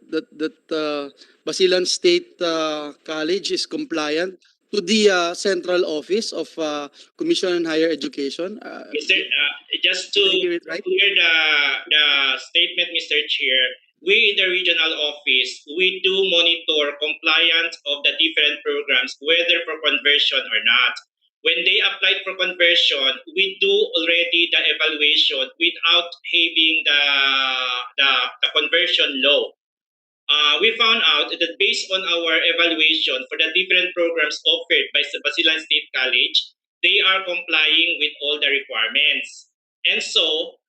Basilan State College is compliant to the central office of Commission on Higher Education. Just to clear the statement, Mr. Chair, we in the regional office, we do monitor compliance of the different programs, whether for conversion or not. When they applied for conversion, we do already the evaluation without having the conversion law. We found out that based on our evaluation for the different programs offered by Basilan State College, they are complying with all the requirements. And so,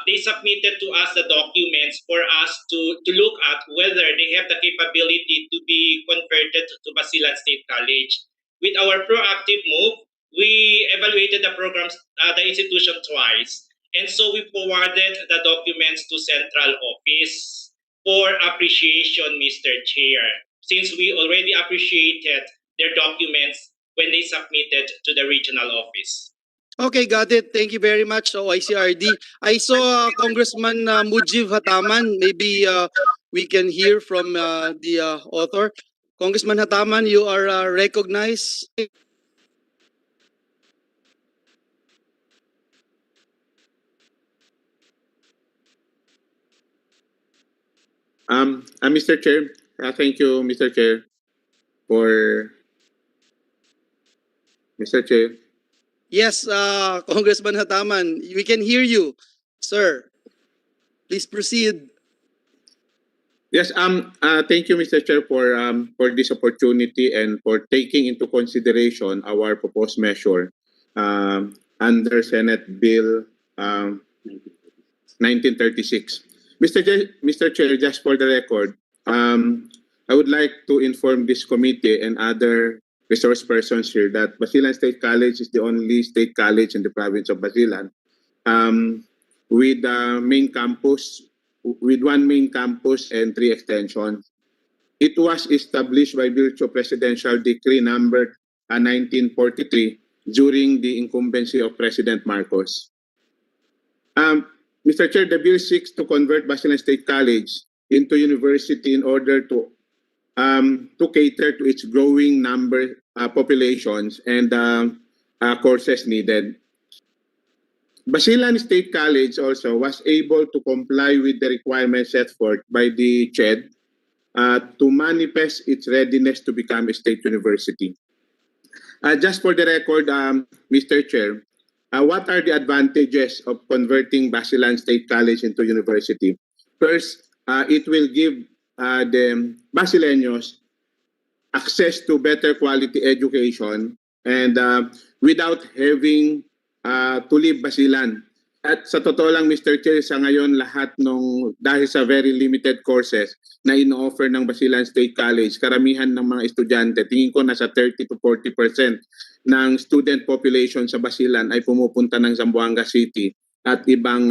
they submitted to us the documents for us to look at whether they have the capability to be converted to Basilan State College. With our proactive move, we evaluated the programs, the institution twice. And so we forwarded the documents to central office for appreciation, Mr. Chair, since we already appreciated their documents when they submitted to the regional office. Okay, got it. Thank you very much, OICRD. I saw Congressman Mujib Hataman. Maybe we can hear from the author. Congressman Hataman, you are recognized. Mr. Chair, thank you, Mr. Chair, for Mr. Chair. Yes, Congressman Hataman, we can hear you, sir. Please proceed. Yes, thank you, Mr. Chair, for this opportunity and for taking into consideration our proposed measure under Senate Bill 1936. Mr. Chair, just for the record, I would like to inform this committee and other resource persons here that Basilan State College is the only state college in the province of Basilan with main campus, with one main campus and 3 extensions. It was established by virtue of Presidential Decree number 1943 during the incumbency of President Marcos. Mr. Chair, the bill seeks to convert Basilan State College into university in order to cater to its growing number populations and courses needed. Basilan State College also was able to comply with the requirements set forth by the CHED to manifest its readiness to become a state university. Just for the record, Mr. Chair, what are the advantages of converting Basilan State College into university? First, it will give the Basileños access to better quality education and without having to leave Basilan. At sa totoo lang, Mr. Chair, sa ngayon lahat dahil sa very limited courses na ino-offer ng Basilan State College, karamihan ng mga estudyante, tingin ko nasa 30 to 40% ng student population sa Basilan ay pumupunta ng Zamboanga City at ibang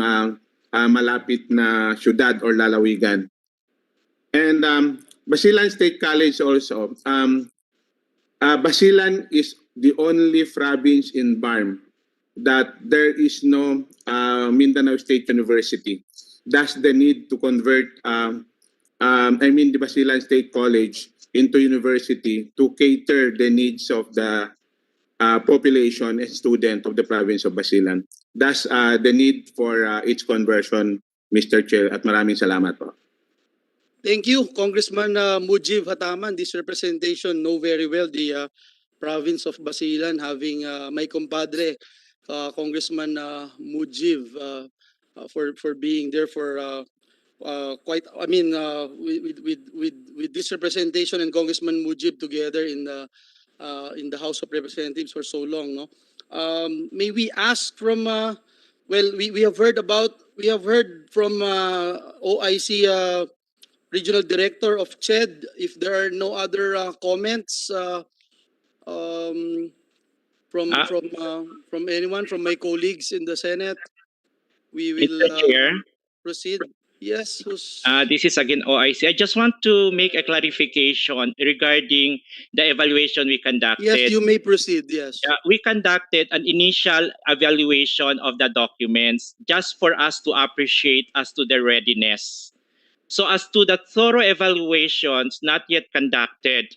malapit na syudad or lalawigan. And Basilan State College also, Basilan is the only province in BARM that there is no Mindanao State University. Thus the need to convert, the Basilan State College into university to cater the needs of the population and student of the province of Basilan. Thus the need for its conversion, Mr. Chair, at maraming salamat po. Thank you, Congressman Mujib Hataman. This representation know very well the province of Basilan, having my compadre, Congressman Mujib, for being there for quite. I mean, with this representation and Congressman Mujib together in the House of Representatives for so long, no. May we ask from? Well, we have heard from OIC. Regional Director of CHED, if there are no other comments from anyone, from my colleagues in the Senate, we will Mr. Chair, proceed. Yes, who's... this is again OIC. I just want to make a clarification regarding the evaluation we conducted. Yes, you may proceed, yes. We conducted an initial evaluation of the documents just for us to appreciate as to the readiness. So as to the thorough evaluations not yet conducted,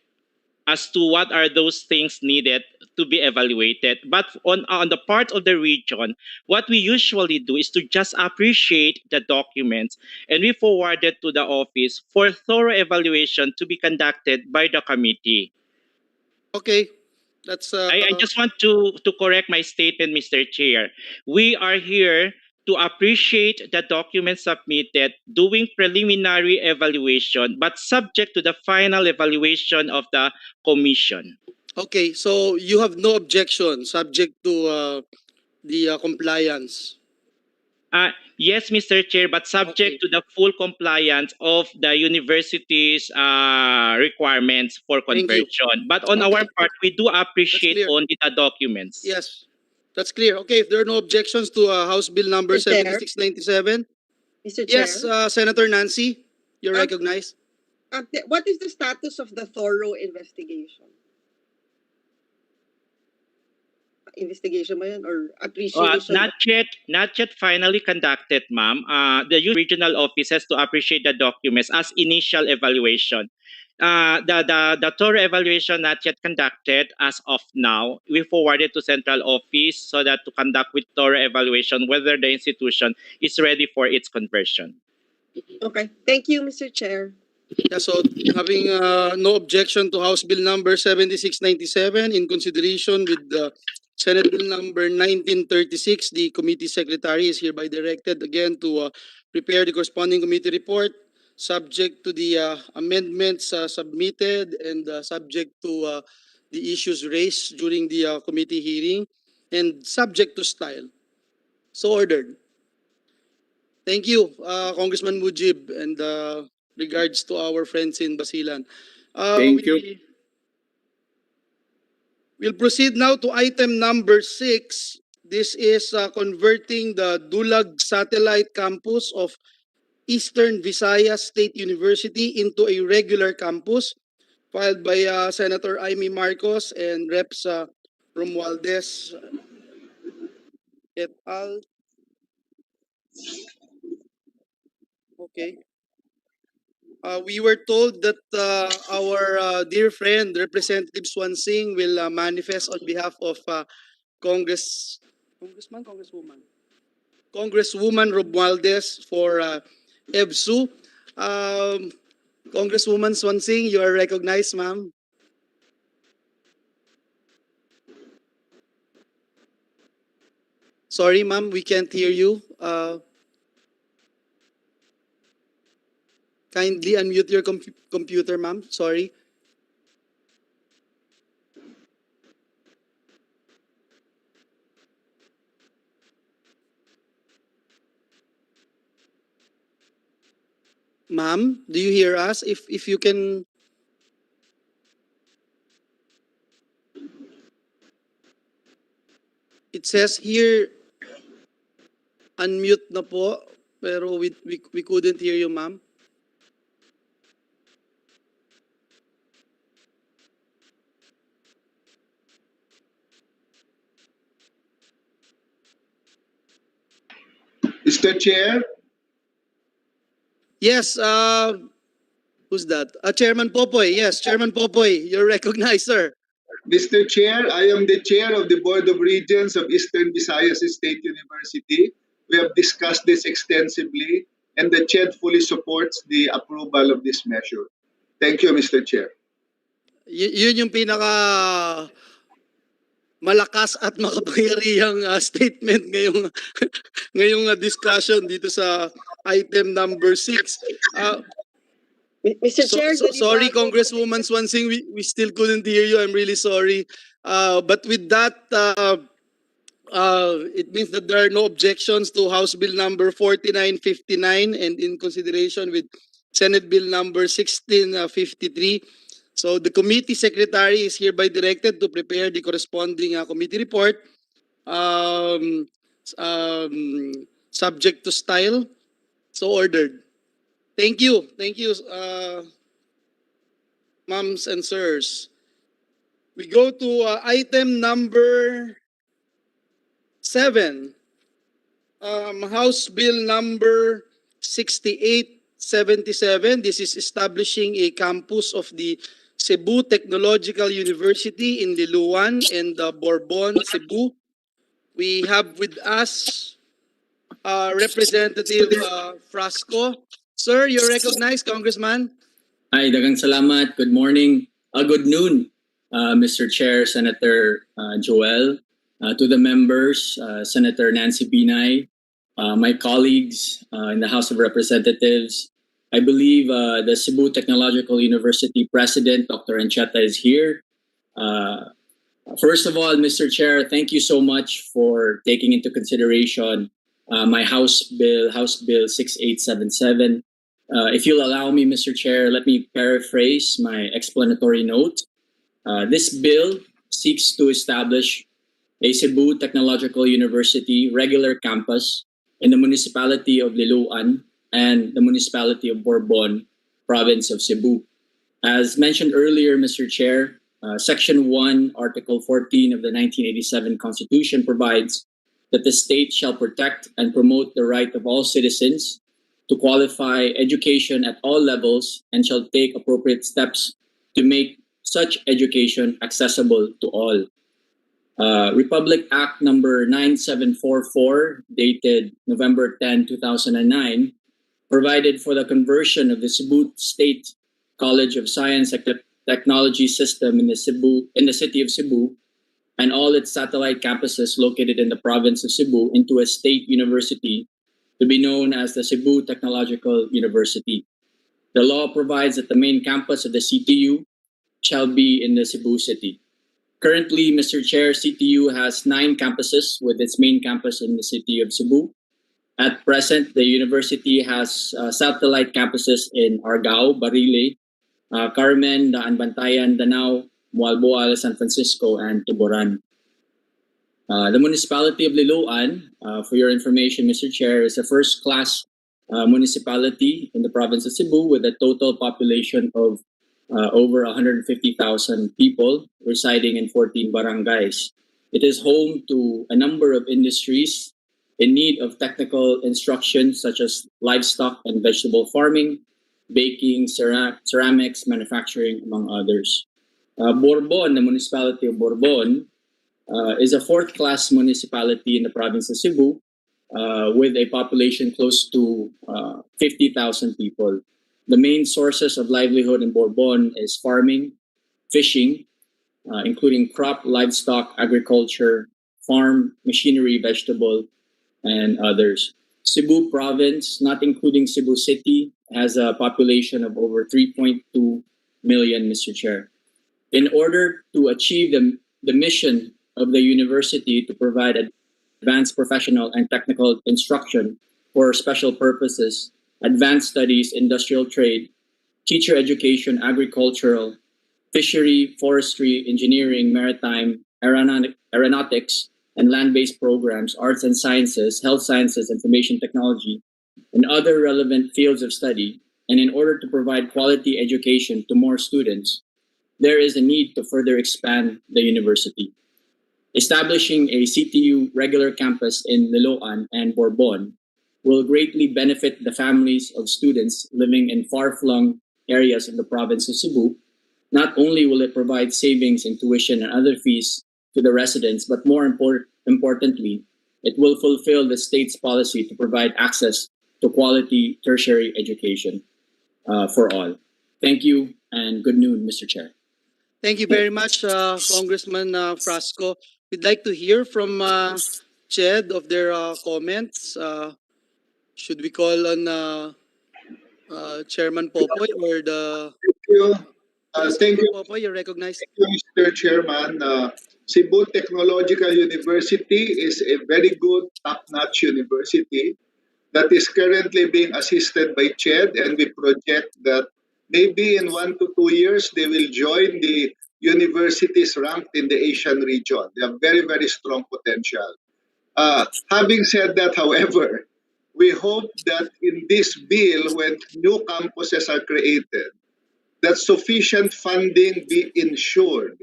as to what are those things needed to be evaluated. But on the part of the region, what we usually do is to just appreciate the documents and we forward it to the office for thorough evaluation to be conducted by the committee. Okay. That's I just want to correct my statement, Mr. Chair. We are here to appreciate the documents submitted, doing preliminary evaluation, but subject to the final evaluation of the commission. Okay, so you have no objection, subject to the compliance. Yes, Mr. Chair, but subject to the full compliance of the university's requirements for conversion. But on our part, we do appreciate only the documents. Yes. That's clear. Okay, if there are no objections to House Bill number 7697. Mr. Chair? Yes, Senator Nancy, you're recognized. What is the status of the thorough investigation? Investigation ba yun or appreciation? Not yet finally conducted, ma'am. The regional office has to appreciate the documents as initial evaluation. The thorough evaluation not yet conducted as of now. We forwarded to central office so that to conduct with thorough evaluation whether the institution is ready for its conversion. Okay. Thank you, Mr. Chair. Yeah, so having no objection to House Bill number 7697 in consideration with the Senate Bill number 1936, the committee secretary is hereby directed again to prepare the corresponding committee report, subject to the amendments submitted and subject to the issues raised during the committee hearing and subject to style. So ordered. Thank you, Congressman Mujib, and regards to our friends in Basilan. Thank you. We'll proceed now to item number 6. This is converting the Dulag Satellite Campus of Eastern Visayas State University into a regular campus, filed by Senator Amy Marcos and Reps Romualdez et al. Okay. We were told that our dear friend, Representative Swansing, will manifest on behalf of Congresswoman Romualdez for EBSU. Congresswoman Swansing, you are recognized, ma'am. Sorry, ma'am, we can't hear you. Kindly unmute your computer, ma'am. Sorry. Ma'am, do you hear us? If you can... It says here, unmute na po, pero we couldn't hear you, ma'am. Mr. Chair, Yes, who's that? Chairman Popoy. Yes, Chairman Popoy, you're recognized, sir. Mr. Chair, I am the chair of the Board of Regents of Eastern Visayas State University. We have discussed this extensively, and the CHED fully supports the approval of this measure. Thank you, Mr. Chair. Yun yung pinaka malakas at makapangyarihang statement ngayong discussion dito sa item number 6. Mr. Chair, Sorry, Congresswoman Swansing, we still couldn't hear you. I'm really sorry. But with that, it means that there are no objections to House Bill number 4959 and in consideration with Senate Bill number 1653. So the committee secretary is hereby directed to prepare the corresponding committee report, subject to style. So ordered. Thank you, ma'ams and sirs. We go to item number 7. House Bill number 6877. This is establishing a campus of the Cebu Technological University in Liloan and Bourbon, Cebu. We have with us Representative Frasco. Sir, you're recognized, Congressman. Hi, dagang salamat. Good morning. Good noon, Mr. Chair, Senator Joel, to the members, Senator Nancy Binay, my colleagues in the House of Representatives. I believe the Cebu Technological University President, Dr. Ancheta, is here. First of all, Mr. Chair, thank you so much for taking into consideration my House Bill 6877. If you'll allow me, Mr. Chair, let me paraphrase my explanatory note. This bill seeks to establish a Cebu Technological University regular campus in the municipality of Liloan and the municipality of Bourbon, province of Cebu. As mentioned earlier, Mr. Chair, Section 1, Article 14 of the 1987 Constitution provides that the state shall protect and promote the right of all citizens to qualify education at all levels and shall take appropriate steps to make such education accessible to all. Republic Act number 9744, dated November 10, 2009, provided for the conversion of the Cebu State College of Science and Technology system in the city of Cebu and all its satellite campuses located in the province of Cebu into a state university to be known as the Cebu Technological University. The law provides that the main campus of the CTU shall be in the Cebu city. Currently, Mr. Chair, CTU has 9 campuses with its main campus in the city of Cebu. At present, the university has satellite campuses in Argao, Barile, Carmen, Daan Bantayan, Danao, Mualboal, San Francisco, and Tuburan. The municipality of Liloan, for your information, Mr. Chair, is a first-class municipality in the province of Cebu with a total population of over 150,000 people residing in 14 barangays. It is home to a number of industries in need of technical instruction such as livestock and vegetable farming, baking, ceramics, manufacturing, among others. Bourbon, the municipality of Bourbon, is a fourth-class municipality in the province of Cebu with a population close to 50,000 people. The main sources of livelihood in Bourbon is farming, fishing, including crop, livestock, agriculture, farm, machinery, vegetable, and others. Cebu province, not including Cebu City, has a population of over 3.2 million, Mr. Chair. In order to achieve the mission of the university to provide advanced professional and technical instruction for special purposes advanced studies, industrial trade, teacher education, agricultural, fishery, forestry, engineering, maritime, aeronautics, and land-based programs, arts and sciences, health sciences, information technology, and other relevant fields of study. And in order to provide quality education to more students, there is a need to further expand the university. Establishing a CTU regular campus in Liloan and Bourbon will greatly benefit the families of students living in far-flung areas in the province of Cebu. Not only will it provide savings in tuition and other fees to the residents, but more importantly, it will fulfill the state's policy to provide access to quality tertiary education for all. Thank you and good noon, Mr. Chair. Thank you very much, Congressman Frasco. We'd like to hear from Ched of their comments. Should we call on Chairman Popoy or the... Thank you. Yes, Thank you, Popoy, you're recognized. Mr. Chairman. Cebu Technological University is a very good, top-notch university that is currently being assisted by CHED, and we project that maybe in 1 to 2 years they will join the universities ranked in the Asian region. They have very, very strong potential. Having said that, however, we hope that in this bill, when new campuses are created, that sufficient funding be ensured.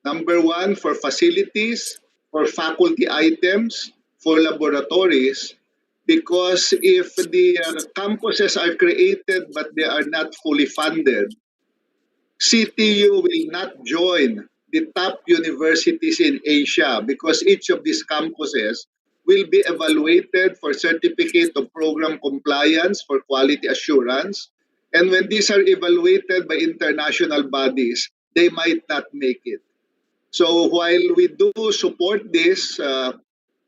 Number one, for facilities, for faculty items, for laboratories, because if the campuses are created but they are not fully funded, CTU will not join the top universities in Asia because each of these campuses will be evaluated for certificate of program compliance for quality assurance. And when these are evaluated by international bodies, they might not make it. So while we do support this,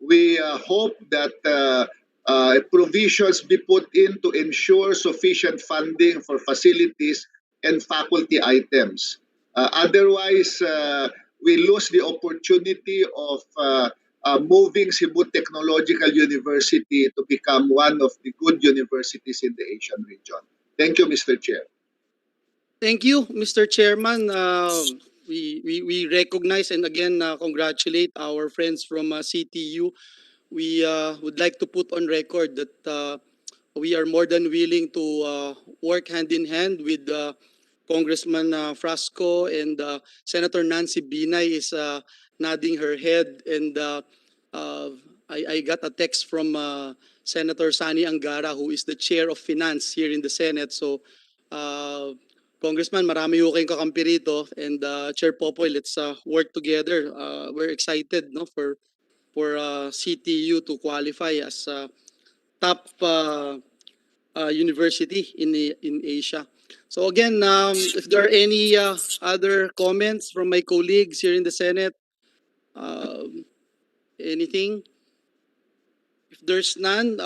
we hope that provisions be put in to ensure sufficient funding for facilities and faculty items. Otherwise, we lose the opportunity of moving Cebu Technological University to become one of the good universities in the Asian region. Thank you, Mr. Chair. Thank you, Mr. Chairman. We recognize and again congratulate our friends from CTU. We would like to put on record that we are more than willing to work hand in hand with Congressman Frasco, and Senator Nancy Binay is nodding her head, and I got a text from Senator Sani Angara, who is the chair of finance here in the Senate. So Congressman, marami ho kayong kakampi rito, and Chair Popoy, let's work together. We're excited, no, for CTU to qualify as top university in Asia. So again, if there are any other comments from my colleagues here in the Senate, anything? If there's none,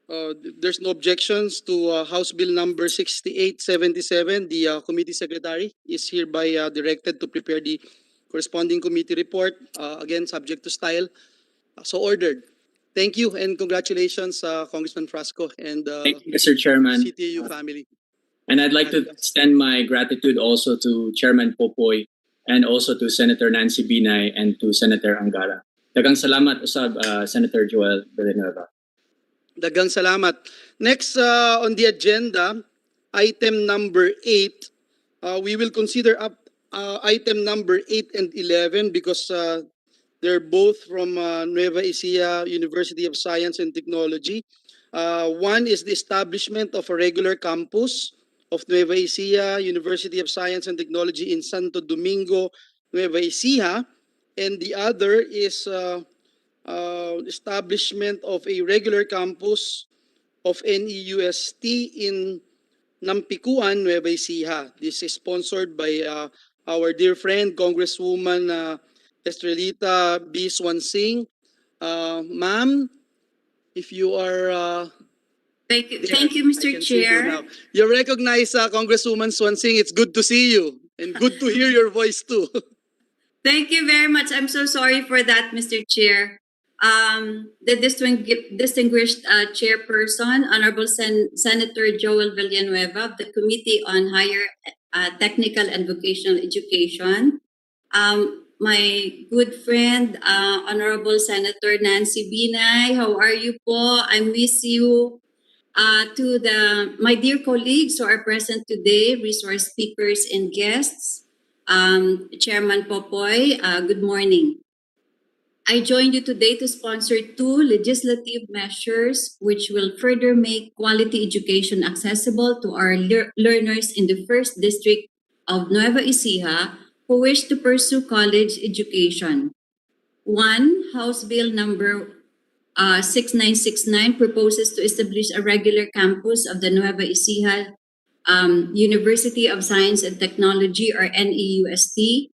there's no objections to House Bill number 6877. The committee secretary is hereby directed to prepare the corresponding committee report, again subject to style. So ordered. Thank you and congratulations, Congressman Frasco and Thank you, Mr. Chairman. CTU family. And I'd like to extend my gratitude also to Chairman Popoy and also to Senator Nancy Binay and to Senator Angara. Daghang salamat usab, Senator Joel Villanueva. Daghang salamat. Next on the agenda, item number 8. We will consider up item number 8 and 11 because they're both from Nueva Ecija University of Science and Technology. One is the establishment of a regular campus of Nueva Ecija University of Science and Technology in Santo Domingo, Nueva Ecija, and the other is establishment of a regular campus of NEUST in Nampicuan, Nueva Ecija. This is sponsored by our dear friend, Congresswoman Estrelita B. Swansing. Ma'am, if you are... Thank you, Mr. Chair. You recognize Congresswoman Swansing. It's good to see you and good to hear your voice too. Thank you very much. I'm so sorry for that, Mr. Chair. the distinguished chairperson, Honorable Senator Joel Villanueva of the Committee on Higher Technical and Vocational Education, my good friend, Honorable Senator Nancy Binay, how are you po? I miss you. To my dear colleagues who are present today, resource speakers and guests, Chairman Popoy, good morning. I joined you today to sponsor 2 legislative measures which will further make quality education accessible to our learners in the 1st District of Nueva Ecija who wish to pursue college education. 1, House Bill number 6969 proposes to establish a regular campus of the Nueva Ecija University of Science and Technology, or NEUST,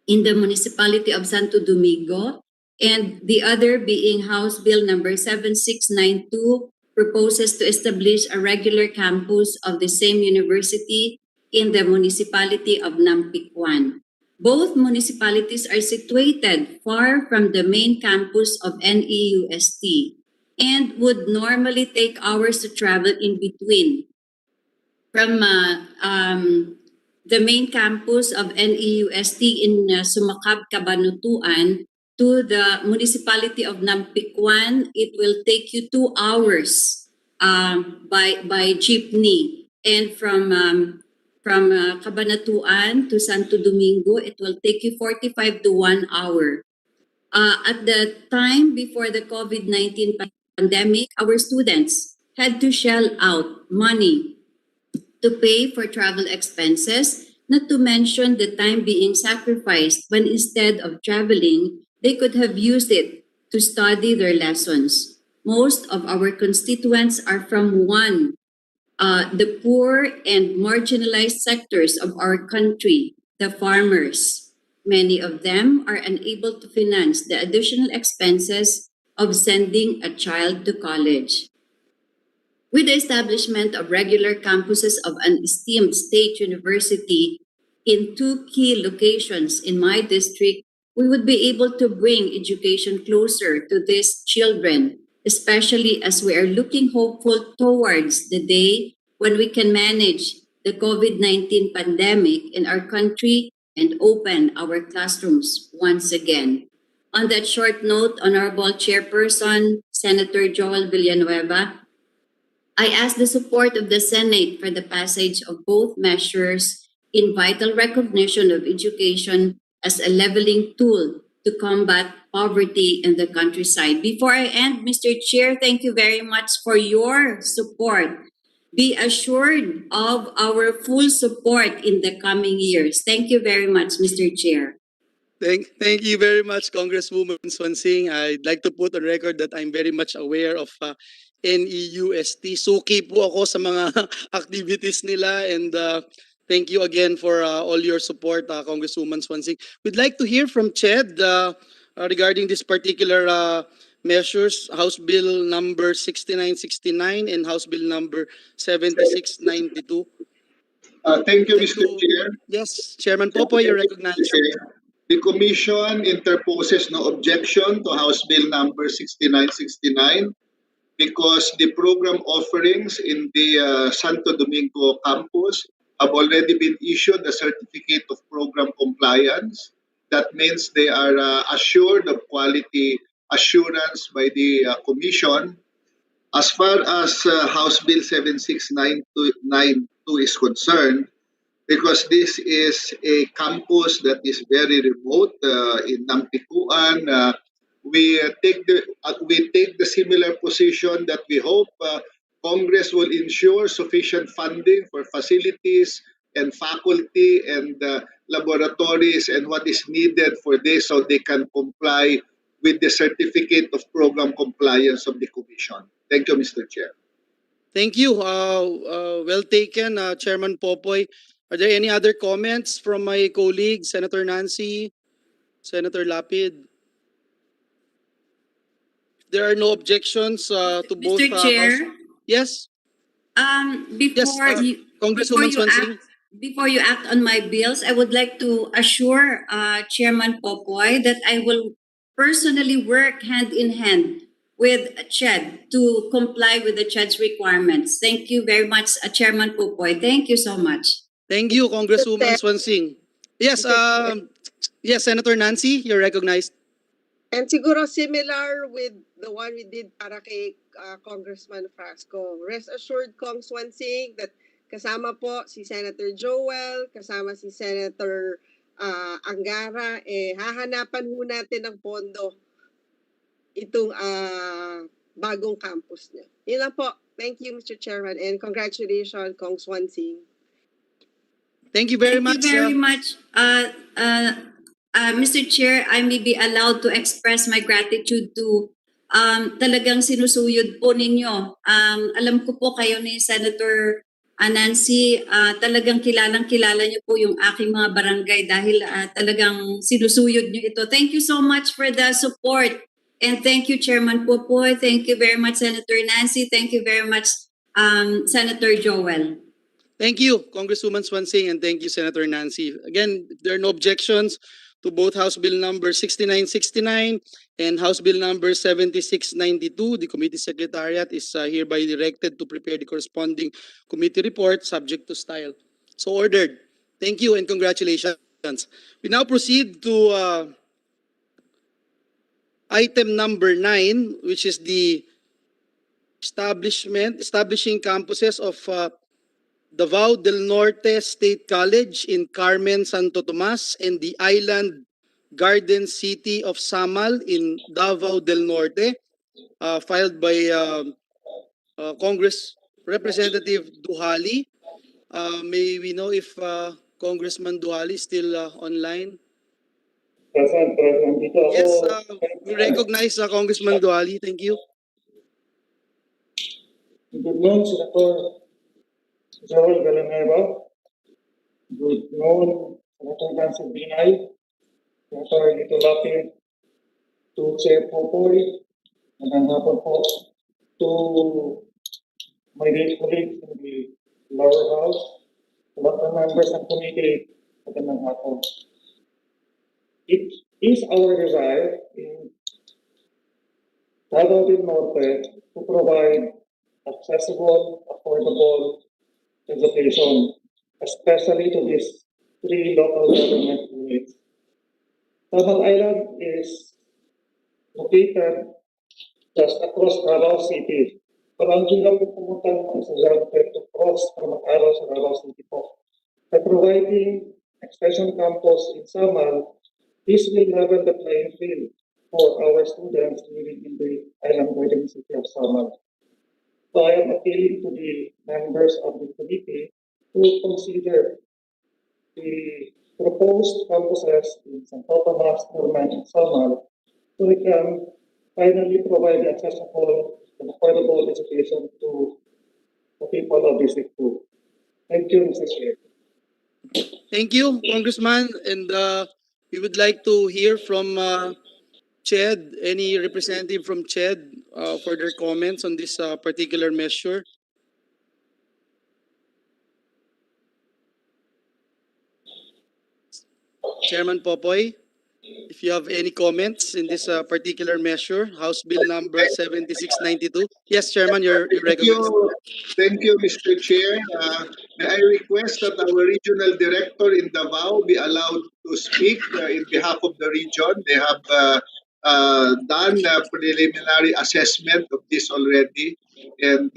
in the municipality of Santo Domingo, and the other being House Bill number 7692 proposes to establish a regular campus of the same university in the municipality of Nampicuan. Both municipalities are situated far from the main campus of NEUST and would normally take hours to travel in between. From the main campus of NEUST in Sumakab, Cabanatuan, to the municipality of Nampicuan, it will take you 2 hours by jeepney. And from Cabanatuan to Santo Domingo, it will take you 45 to 1 hour. At the time before the COVID-19 pandemic, our students had to shell out money to pay for travel expenses, not to mention the time being sacrificed when instead of traveling, they could have used it to study their lessons. Most of our constituents are from the poor and marginalized sectors of our country, the farmers. Many of them are unable to finance the additional expenses of sending a child to college. With the establishment of regular campuses of an esteemed state university in 2 key locations in my district, we would be able to bring education closer to these children, especially as we are looking hopeful towards the day when we can manage the COVID-19 pandemic in our country and open our classrooms once again. On that short note, Honorable Chairperson, Senator Joel Villanueva, I ask the support of the Senate for the passage of both measures in vital recognition of education as a leveling tool to combat poverty in the countryside. Before I end, Mr. Chair, thank you very much for your support. Be assured of our full support in the coming years. Thank you very much, Mr. Chair. Thank you very much, Congresswoman Swansing. I'd like to put on record that I'm very much aware of NEUST. Suki po ako sa mga activities nila, and thank you again for all your support, Congresswoman Swansing. We'd like to hear from Ched regarding this particular measures, House Bill number 6969 and House Bill number 7692. Thank you, Mr. Chair. Yes, Chairman Popoy, you're recognized. The Commission interposes no objection to House Bill number 6969 because the program offerings in the Santo Domingo campus have already been issued a certificate of program compliance. That means they are assured of quality assurance by the Commission. As far as House Bill 7692 is concerned, because this is a campus that is very remote in Nampicuan, we take the similar position that we hope Congress will ensure sufficient funding for facilities and faculty and laboratories and what is needed for this so they can comply with the certificate of program compliance of the Commission. Thank you, Mr. Chair. Thank you. Well taken, Chairman Popoy. Are there any other comments from my colleagues, Senator Nancy, Senator Lapid? If there are no objections to both Mr. Chair? Yes? Congresswoman Swansing. Before you act on my bills, I would like to assure Chairman Popoy that I will personally work hand in hand with CHED to comply with the CHED's requirements. Thank you very much, Chairman Pupoy. Thank you so much. Thank you, Congresswoman Swansing. Yes, yes, Senator Nancy, you're recognized. And siguro similar with the one we did para kay Congressman Frasco. Rest assured, Kong Swansing, that kasama po si Senator Joel, kasama si Senator Angara, hahanapan ho natin ng pondo itong bagong campus niya. Yun lang po. Thank you, Mr. Chairman, and congratulations, Kong Swansing. Thank you very much. Thank you very much. Mr. Chair, I may be allowed to express my gratitude to talagang sinusuyod po ninyo. Alam ko po kayo ni Senator Nancy, talagang kilala niyo po yung aking mga barangay dahil talagang sinusuyod niyo ito. Thank you so much for the support. And thank you, Chairman Popoy. Thank you very much, Senator Nancy. Thank you very much, Senator Joel. Thank you, Congresswoman Swansing, and thank you, Senator Nancy. Again, if there are no objections to both House Bill number 6969 and House Bill number 7692, the Committee Secretariat is hereby directed to prepare the corresponding committee report subject to style. So ordered. Thank you and congratulations. We now proceed to item number 9, which is the establishing campuses of Davao del Norte State College in Carmen, Santo Tomas, and the Island Garden City of Samal in Davao del Norte, filed by Congress Representative Duhali. May we know if Congressman Duhali is still online? Present. Yes, we recognize Congressman Duhali. Thank you. Good noon, Senator Joel Villanueva. Good noon, Senator Nancy Binay, Senator Lito Lapid, to Chair Popoy, magandang hapon po to my dear colleagues in the lower house, to the members ng committee, magandang hapon. It is our desire in Davao del Norte to provide accessible, affordable education, especially to these 3 local government units. Samal Island is located just across Davao City. Parang hindi lang po pumunta ng estudyante to cross para mag-aral sa Davao City po. By providing extension campus in Samal, this will level the playing field for our students living in the Island Garden City of Samal. So I am appealing to the members of the committee to consider the proposed campuses in Santo Tomas, Carmen, and Samal, so we can finally provide accessible and affordable education to the people of District 2. Thank you, Mr. Chair. Thank you, Congressman. And we would like to hear from CHED, any representative from CHED for their comments on this particular measure. Chairman Popoy, if you have any comments in this particular measure, House Bill number 7692. Yes, Chairman, you're recognized. Thank you, Mr. Chair. May I request that our regional director in Davao be allowed to speak in behalf of the region. They have done a preliminary assessment of this already. And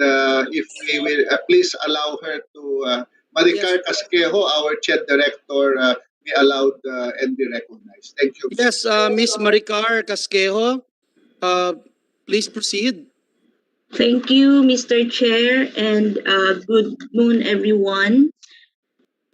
if we will, please allow her to, Maricar Casquejo, our CHED director, be allowed and be recognized. Thank you. Yes, Ms. Maricar Casquejo, please proceed. Thank you, Mr. Chair, and good noon, everyone.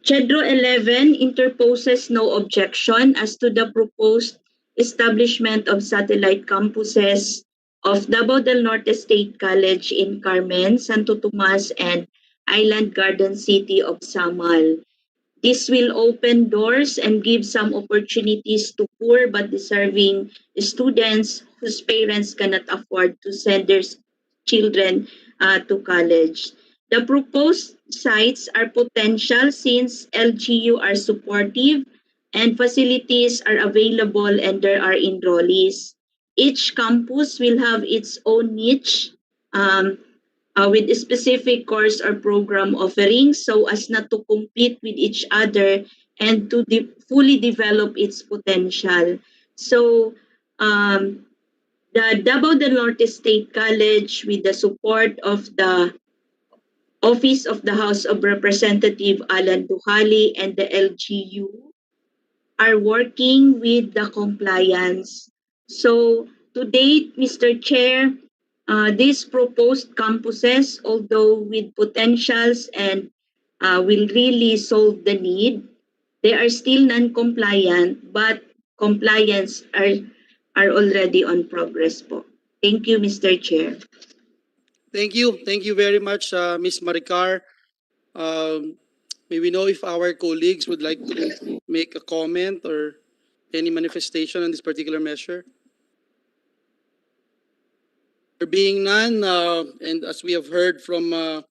CHEDRO 11 interposes no objection as to the proposed establishment of satellite campuses of Davao del Norte State College in Carmen, Santo Tomas, and Island Garden City of Samal. This will open doors and give some opportunities to poor but deserving students whose parents cannot afford to send their children to college. The proposed sites are potential since LGU are supportive and facilities are available and there are enrollees. Each campus will have its own niche with a specific course or program offerings so as not to compete with each other and to fully develop its potential. So the Davao del Norte State College, with the support of the Office of the House of Representative Alan Duhali and the LGU, are working with the compliance. So to date, Mr. Chair, these proposed campuses, although with potentials and will really solve the need, they are still non-compliant, but compliance are already on progress po. Thank you, Mr. Chair. Thank you. Thank you very much, Ms. Maricar. May we know if our colleagues would like to make a comment or any manifestation on this particular measure? There being none, and as we have heard from the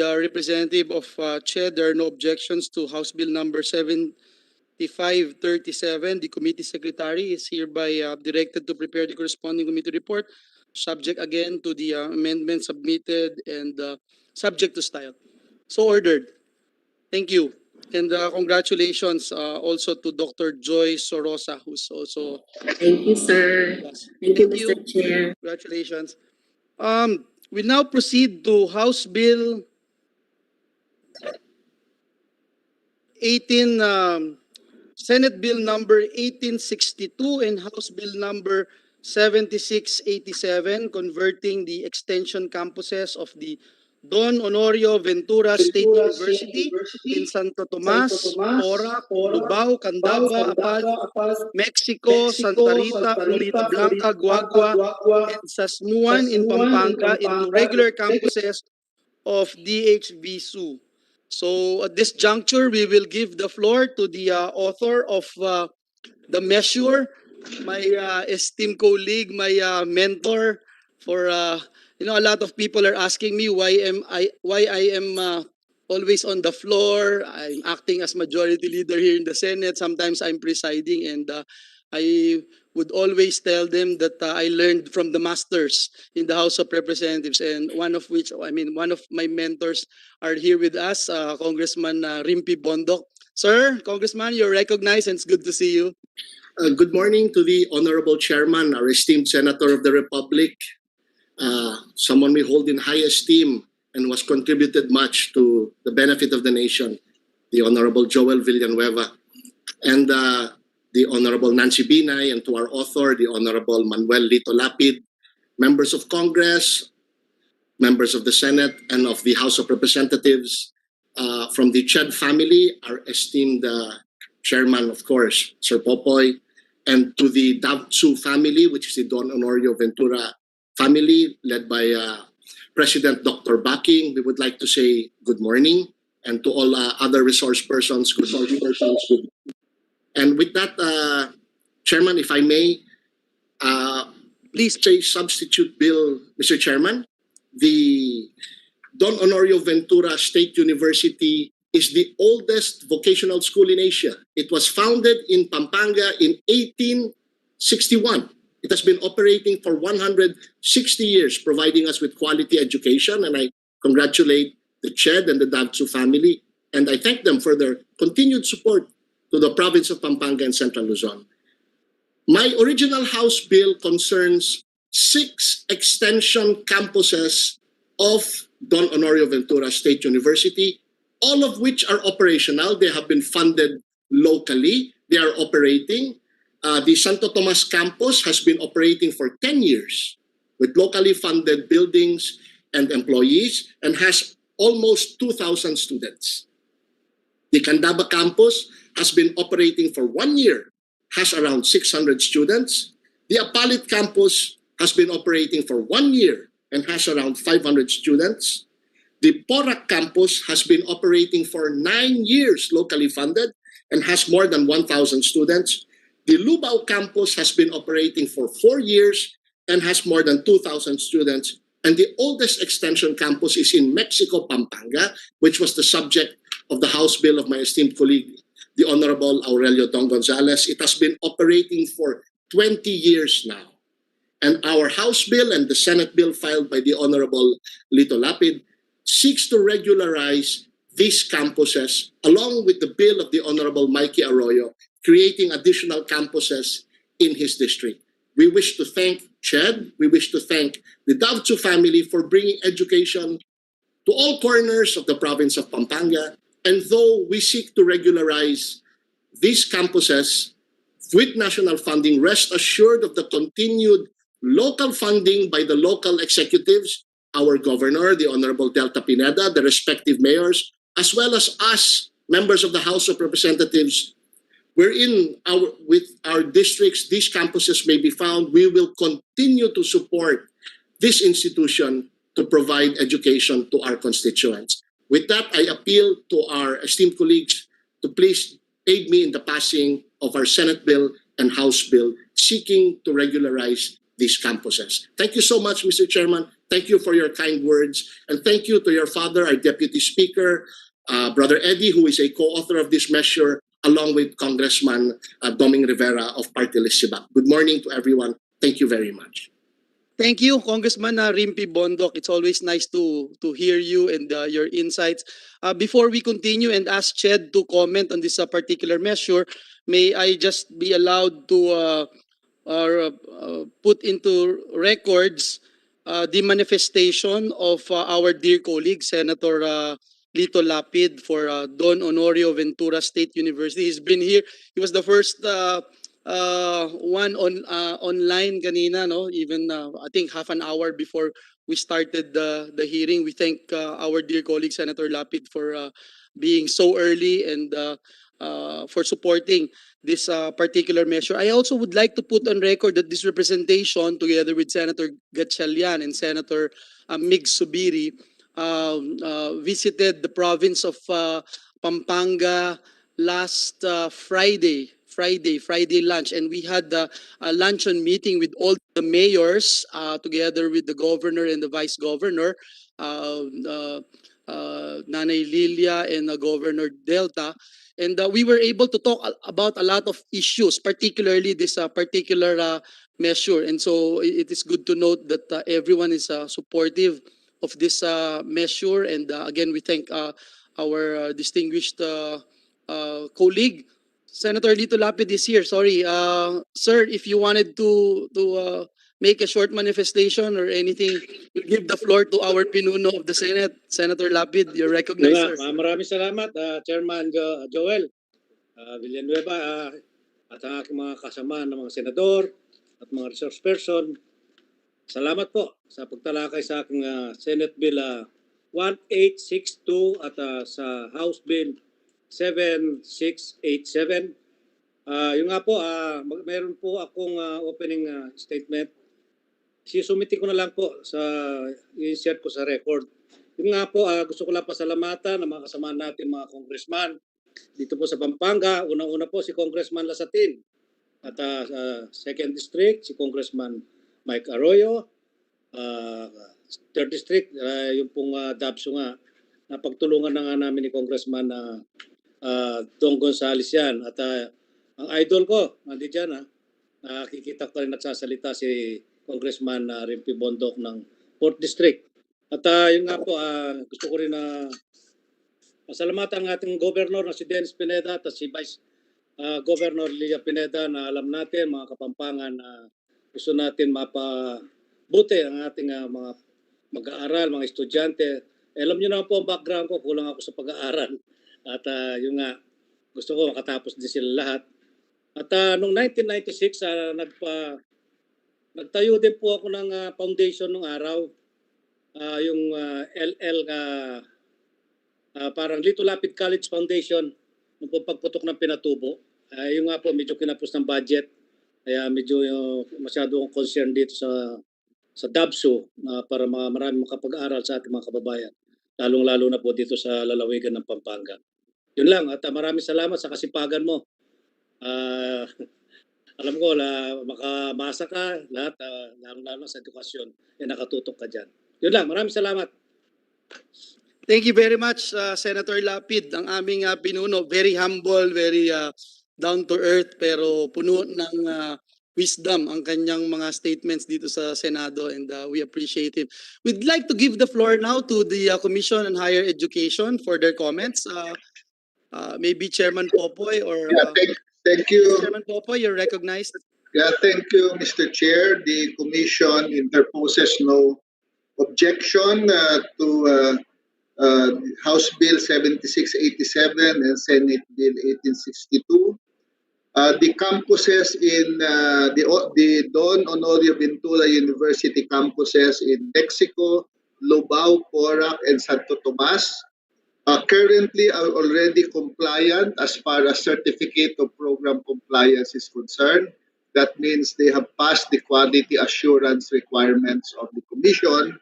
representative of CHED, there are no objections to House Bill number 7537. The committee secretary is hereby directed to prepare the corresponding committee report, subject again to the amendment submitted and subject to style. So ordered. Thank you. And congratulations also to Dr. Joy Sorosa, who's also... Thank you, sir. Thank you, Mr. Chair. Congratulations. We now proceed to House Bill 18, Senate Bill number 1862 and House Bill number 7687, converting the extension campuses of the Don Honorio Ventura State University in Santo Tomas, Porac, Lubao, Candaba, Apal, Mexico, Santa Rita, Florida Blanca, Guagua, and Sasmuan in Pampanga into regular campuses of DHVSU. So at this juncture, we will give the floor to the author of the measure, my esteemed colleague, my mentor. For a lot of people are asking me why I am always on the floor. I'm acting as majority leader here in the Senate. Sometimes I'm presiding, and I would always tell them that I learned from the masters in the House of Representatives, and one of my mentors are here with us, Congressman Rimpi Bondok. Sir, Congressman, you're recognized, and it's good to see you. Good morning to the Honorable Chairman, our esteemed Senator of the Republic, someone we hold in high esteem and was contributed much to the benefit of the nation, the Honorable Joel Villanueva, and the Honorable Nancy Binay, and to our author, the Honorable Manuel Lito Lapid, members of Congress, members of the Senate, and of the House of Representatives, from the CHED family, our esteemed Chairman, of course, Sir Popoy, and to the Davtsu family, which is the Don Honorio Ventura family, led by President Dr. Backing. We would like to say good morning, and to all other resource persons, good morning. And with that, Chairman, if I may, please say substitute bill, Mr. Chairman. The Don Honorio Ventura State University is the oldest vocational school in Asia. It was founded in Pampanga in 1861. It has been operating for 160 years, providing us with quality education, and I congratulate the CHED and the Davtsu family, and I thank them for their continued support to the province of Pampanga and Central Luzon. My original House bill concerns 6 extension campuses of Don Honorio Ventura State University, all of which are operational. They have been funded locally. They are operating. The Santo Tomas campus has been operating for 10 years with locally funded buildings and employees and has almost 2,000 students. The Candaba campus has been operating for 1 year, has around 600 students. The Apalit campus has been operating for 1 year and has around 500 students. The Porac campus has been operating for 9 years, locally funded, and has more than 1,000 students. The Lubao campus has been operating for 4 years and has more than 2,000 students. And the oldest extension campus is in Mexico, Pampanga, which was the subject of the House bill of my esteemed colleague, the Honorable Aurelio Don Gonzalez. It has been operating for 20 years now. And our House bill and the Senate bill filed by the Honorable Lito Lapid seeks to regularize these campuses along with the bill of the Honorable Mikey Arroyo, creating additional campuses in his district. We wish to thank Ched, we wish to thank the Davtsu family for bringing education to all corners of the province of Pampanga. And though we seek to regularize these campuses with national funding, rest assured of the continued local funding by the local executives, our governor, the Honorable Delta Pineda, the respective mayors, as well as us, members of the House of Representatives, wherein with our districts, these campuses may be found. We will continue to support this institution to provide education to our constituents. With that, I appeal to our esteemed colleagues to please aid me in the passing of our Senate bill and House bill seeking to regularize these campuses. Thank you so much, Mr. Chairman. Thank you for your kind words. And thank you to your father, our Deputy Speaker, Brother Eddie, who is a co-author of this measure, along with Congressman Doming Rivera of Party List Sibak. Good morning to everyone. Thank you very much. Thank you, Congressman Rimpi Bondok. It's always nice to hear you and your insights. Before we continue and ask Ched to comment on this particular measure, may I just be allowed to put into records the manifestation of our dear colleague, Senator Lito Lapid for Don Honorio Ventura State University. He's been here. He was the first one on online kanina, no? Even I think half an hour before we started the hearing. We thank our dear colleague Senator Lapid for being so early and for supporting this particular measure. I also would like to put on record that this representation, together with Senator Gatchalian and Senator Mig Subiri, visited the province of Pampanga last Friday lunch, and we had a luncheon meeting with all the mayors together with the governor and the vice governor, Nanay Lilia and Governor Delta. And we were able to talk about a lot of issues, particularly this particular measure. And so it is good to note that everyone is supportive of this measure. And again, we thank our distinguished colleague, Senator Lito Lapid is here. Sorry, sir, if you wanted to make a short manifestation or anything, we'll give the floor to our pinuno of the Senate, Senator Lapid. You're recognized, sir. Maraming salamat, Chairman Joel Villanueva, at ang aking mga kasama ng mga senador at mga resource person. Salamat po sa pagtalakay sa aking Senate Bill 1862 at sa House Bill 7687. Yung nga po, mayroon po akong opening statement. Sisumiti ko na lang po sa i-insert ko sa record. Yung nga po, gusto ko lang pasalamatan ng mga kasama natin, mga congressman dito po sa Pampanga. Unang-una po si Congressman Lasatin at Second District, si Congressman Mike Arroyo. Third District, yung pong Dabso nga, napagtulungan na nga namin ni Congressman Dong Gonzales yan. At ang idol ko, nandiyan nakikita ko rin nagsasalita si Congressman Rimpi Bondok ng 4th District. At yun nga po, gusto ko rin pasalamatan ang ating governor na si Dennis Pineda at si Vice Governor Lia Pineda na alam natin, mga Kapampangan, gusto natin mapabuti ang ating mga mag-aaral, mga estudyante. Alam niyo na po ang background ko, kulang ako sa pag-aaral. At yung nga, gusto ko makatapos din sila lahat. At noong 1996, nagtayo din po ako ng foundation nung araw. Yung parang Lito Lapid College Foundation nung pagputok ng pinatubo. Yung nga po, medyo kinapos ng budget. Kaya medyo masyado akong concern dito sa Dabso para marami makapag-aral sa ating mga kababayan. Lalong-lalo na po dito sa lalawigan ng Pampanga. Yun lang, at maraming salamat sa kasipagan mo. Alam ko, makamasa ka lahat, lalo sa edukasyon, nakatutok ka dyan. Yun lang, maraming salamat. Thank you very much, Senator Lapid. Ang aming pinuno, very humble, very down to earth, pero puno ng wisdom ang kanyang mga statements dito sa Senado, and we appreciate him. We'd like to give the floor now to the Commission on Higher Education for their comments. Maybe Chairman Popoy or Thank you. Chairman Popoy, you're recognized. Yeah, thank you, Mr. Chair. The Commission interposes no objection to House Bill 7687 and Senate Bill 1862. The campuses in the Don Honorio Bintula University campuses in Mexico, Lubao, Porac, and Santo Tomas currently are already compliant as far as certificate of program compliance is concerned. That means they have passed the quality assurance requirements of the Commission.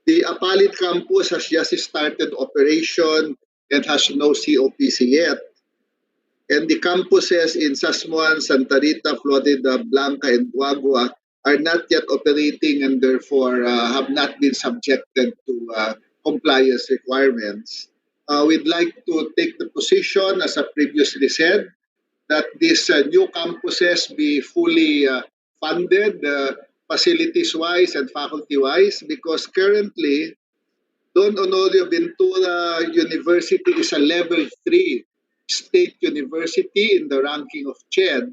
The Apalit campus has just started operation and has no COPC yet. And the campuses in Sasmuan, Santa Rita, Florida, Blanca, and Guagua are not yet operating and therefore have not been subjected to compliance requirements. We'd like to take the position, as I previously said, that these new campuses be fully funded facilities-wise and faculty-wise, because currently Don Honorio Ventura University is a level 3 state university in the ranking of CHED.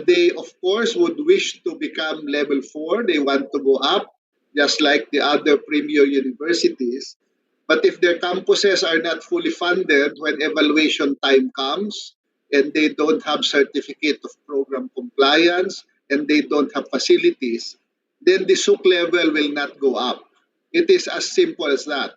They, of course, would wish to become level 4. They want to go up, just like the other premier universities. But if their campuses are not fully funded when evaluation time comes, and they don't have certificate of program compliance, and they don't have facilities, then the SUC level will not go up. It is as simple as that.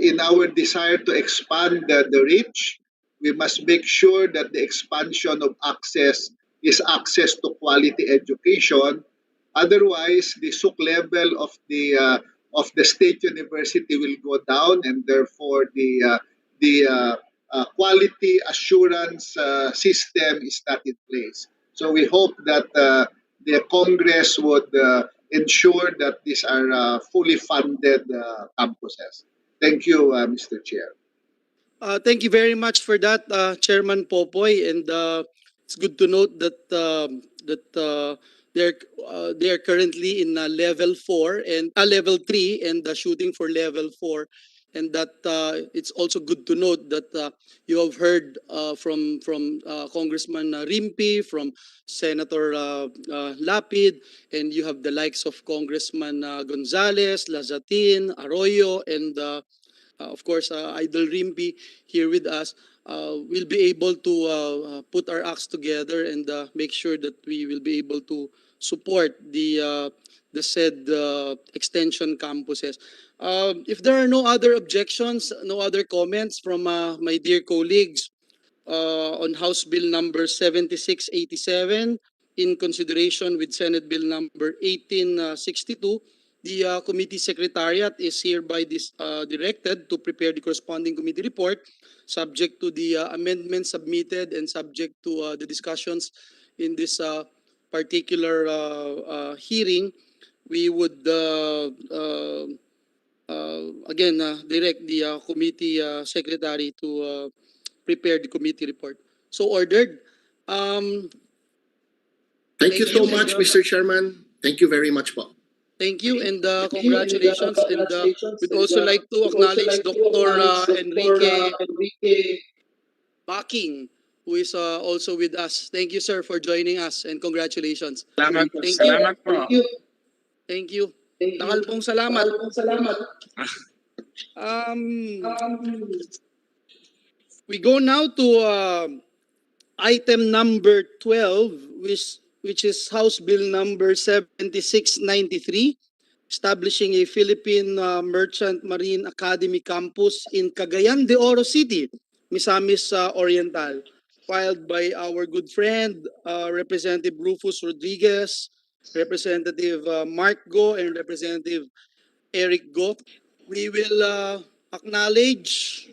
In our desire to expand the reach, we must make sure that the expansion of access is access to quality education. Otherwise, the SUC level of the state university will go down, and therefore the quality assurance system is not in place. So we hope that the Congress would ensure that these are fully funded campuses. Thank you, Mr. Chair. Thank you very much for that, Chairman Popoy, and it's good to note that they are currently in level 4 and level 3 and shooting for level 4, and that it's also good to note that you have heard from Congressman Rimpi, from Senator Lapid, and you have the likes of Congressman Gonzales, Lazatin, Arroyo, and of course, Idol Rimpi here with us. We'll be able to put our acts together and make sure that we will be able to support the said extension campuses. If there are no other objections, no other comments from my dear colleagues on House Bill number 7687 in consideration with Senate Bill number 1862, the committee secretariat is hereby directed to prepare the corresponding committee report subject to the amendments submitted and subject to the discussions in this particular hearing. We would again direct the committee secretary to prepare the committee report. So ordered. Thank you so much, Mr. Chairman. Thank you very much, po. Thank you, and congratulations. And we'd also like to acknowledge Dr. Enrique Baking, who is also with us. Thank you, sir, for joining us, and congratulations. Salamat po. Thank Salamat po. you. Thank you. Nakal pong salamat. We go now to item number 12, which is House Bill number 7693, establishing a Philippine Merchant Marine Academy campus in Cagayan de Oro City, Misamis Oriental, filed by our good friend, Representative Rufus Rodriguez, Representative Mark Go, and Representative Eric Go. We will acknowledge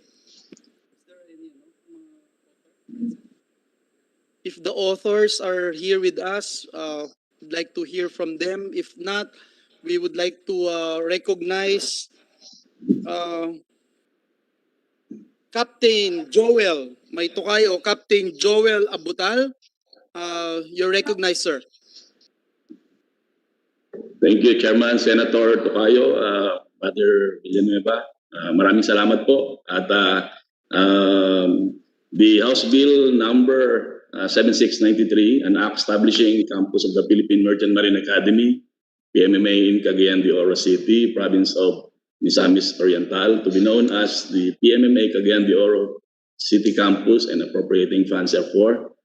if the authors are here with us. We'd like to hear from them. If not, we would like to recognize Captain Joel, may tukayo, Captain Joel Abutal, You're recognized, sir. Thank you, Chairman, Senator Tocayo, Brother Villanueva. Maraming salamat po. At the House Bill number 7693, an act establishing campus of the Philippine Merchant Marine Academy, PMMA in Cagayan de Oro City, province of Misamis Oriental, to be known as the PMMA Cagayan de Oro City Campus, and appropriating funds therefore.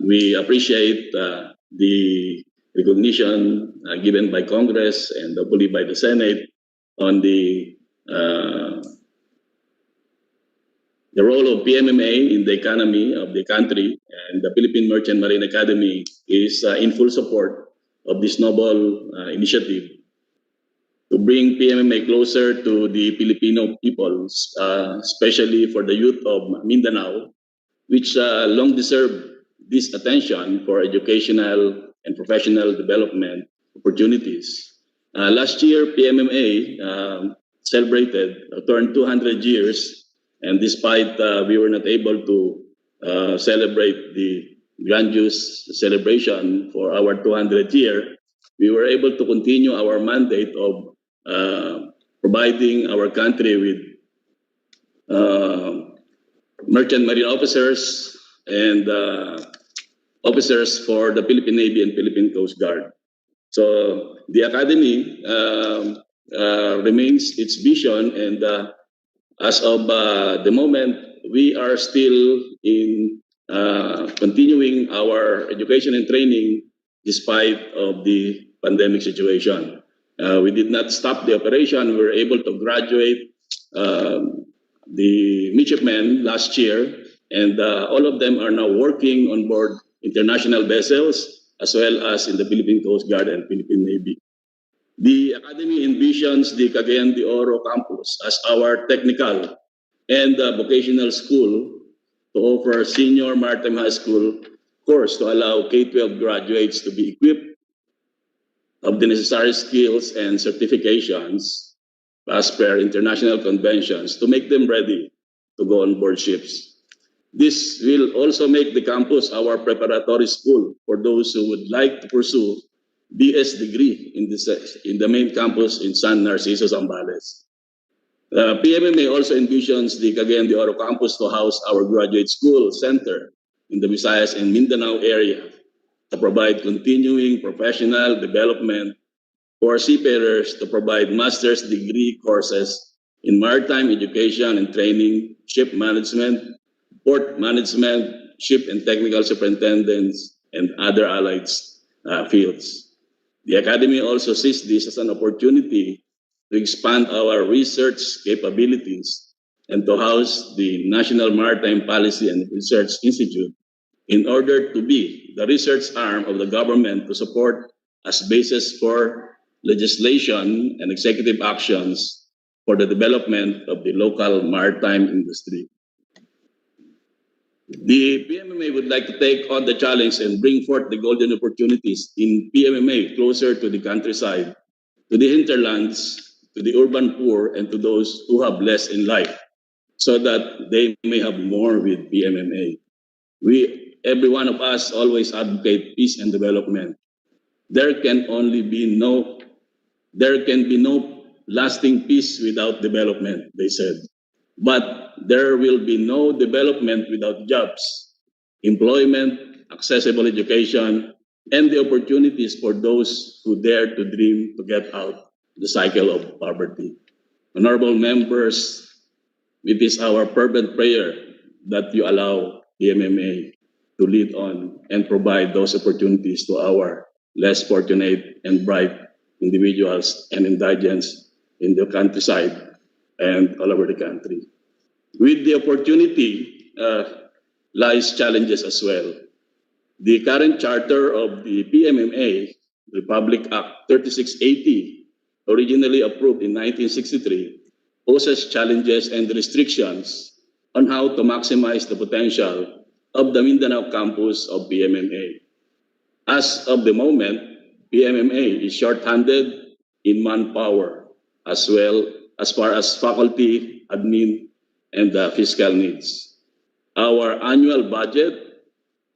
We appreciate the recognition given by Congress and hopefully by the Senate on the role of PMMA in the economy of the country, and the Philippine Merchant Marine Academy is in full support of this noble initiative to bring PMMA closer to the Filipino peoples, especially for the youth of Mindanao, which long deserved this attention for educational and professional development opportunities. Last year, PMMA turned 200 years, and despite we were not able to celebrate the grandiose celebration for our 200th year, we were able to continue our mandate of providing our country with merchant marine officers and officers for the Philippine Navy and Philippine Coast Guard. So the Academy remains its vision, and as of the moment, we are still in continuing our education and training despite of the pandemic situation. We did not stop the operation. We were able to graduate the midshipmen last year, and all of them are now working on board international vessels as well as in the Philippine Coast Guard and Philippine Navy. The Academy envisions the Cagayan de Oro campus as our technical and vocational school to offer senior maritime high school course to allow K-12 graduates to be equipped of the necessary skills and certifications as per international conventions to make them ready to go on board ships. This will also make the campus our preparatory school for those who would like to pursue BS degree in the main campus in San Narciso, Zambales. PMMA also envisions the Cagayan de Oro campus to house our graduate school center in the Visayas and Mindanao area to provide continuing professional development for seafarers, to provide master's degree courses in maritime education and training, ship management, port management, ship and technical superintendents, and other allied fields. The Academy also sees this as an opportunity to expand our research capabilities and to house the National Maritime Policy and Research Institute in order to be the research arm of the government to support as basis for legislation and executive actions for the development of the local maritime industry. The PMMA would like to take on the challenge and bring forth the golden opportunities in PMMA closer to the countryside, to the hinterlands, to the urban poor, and to those who have less in life, so that they may have more with PMMA. Every one of us always advocate peace and development. There can be no lasting peace without development, they said. But there will be no development without jobs, employment, accessible education, and the opportunities for those who dare to dream to get out the cycle of poverty. Honorable members, it is our fervent prayer that you allow PMMA to lead on and provide those opportunities to our less fortunate and bright individuals and indigents in the countryside and all over the country. With the opportunity lies challenges as well. The current charter of the PMMA, Republic Act 3680, originally approved in 1963, poses challenges and restrictions on how to maximize the potential of the Mindanao campus of PMMA. As of the moment, PMMA is short-handed in manpower as well as far as faculty, admin, and fiscal needs. Our annual budget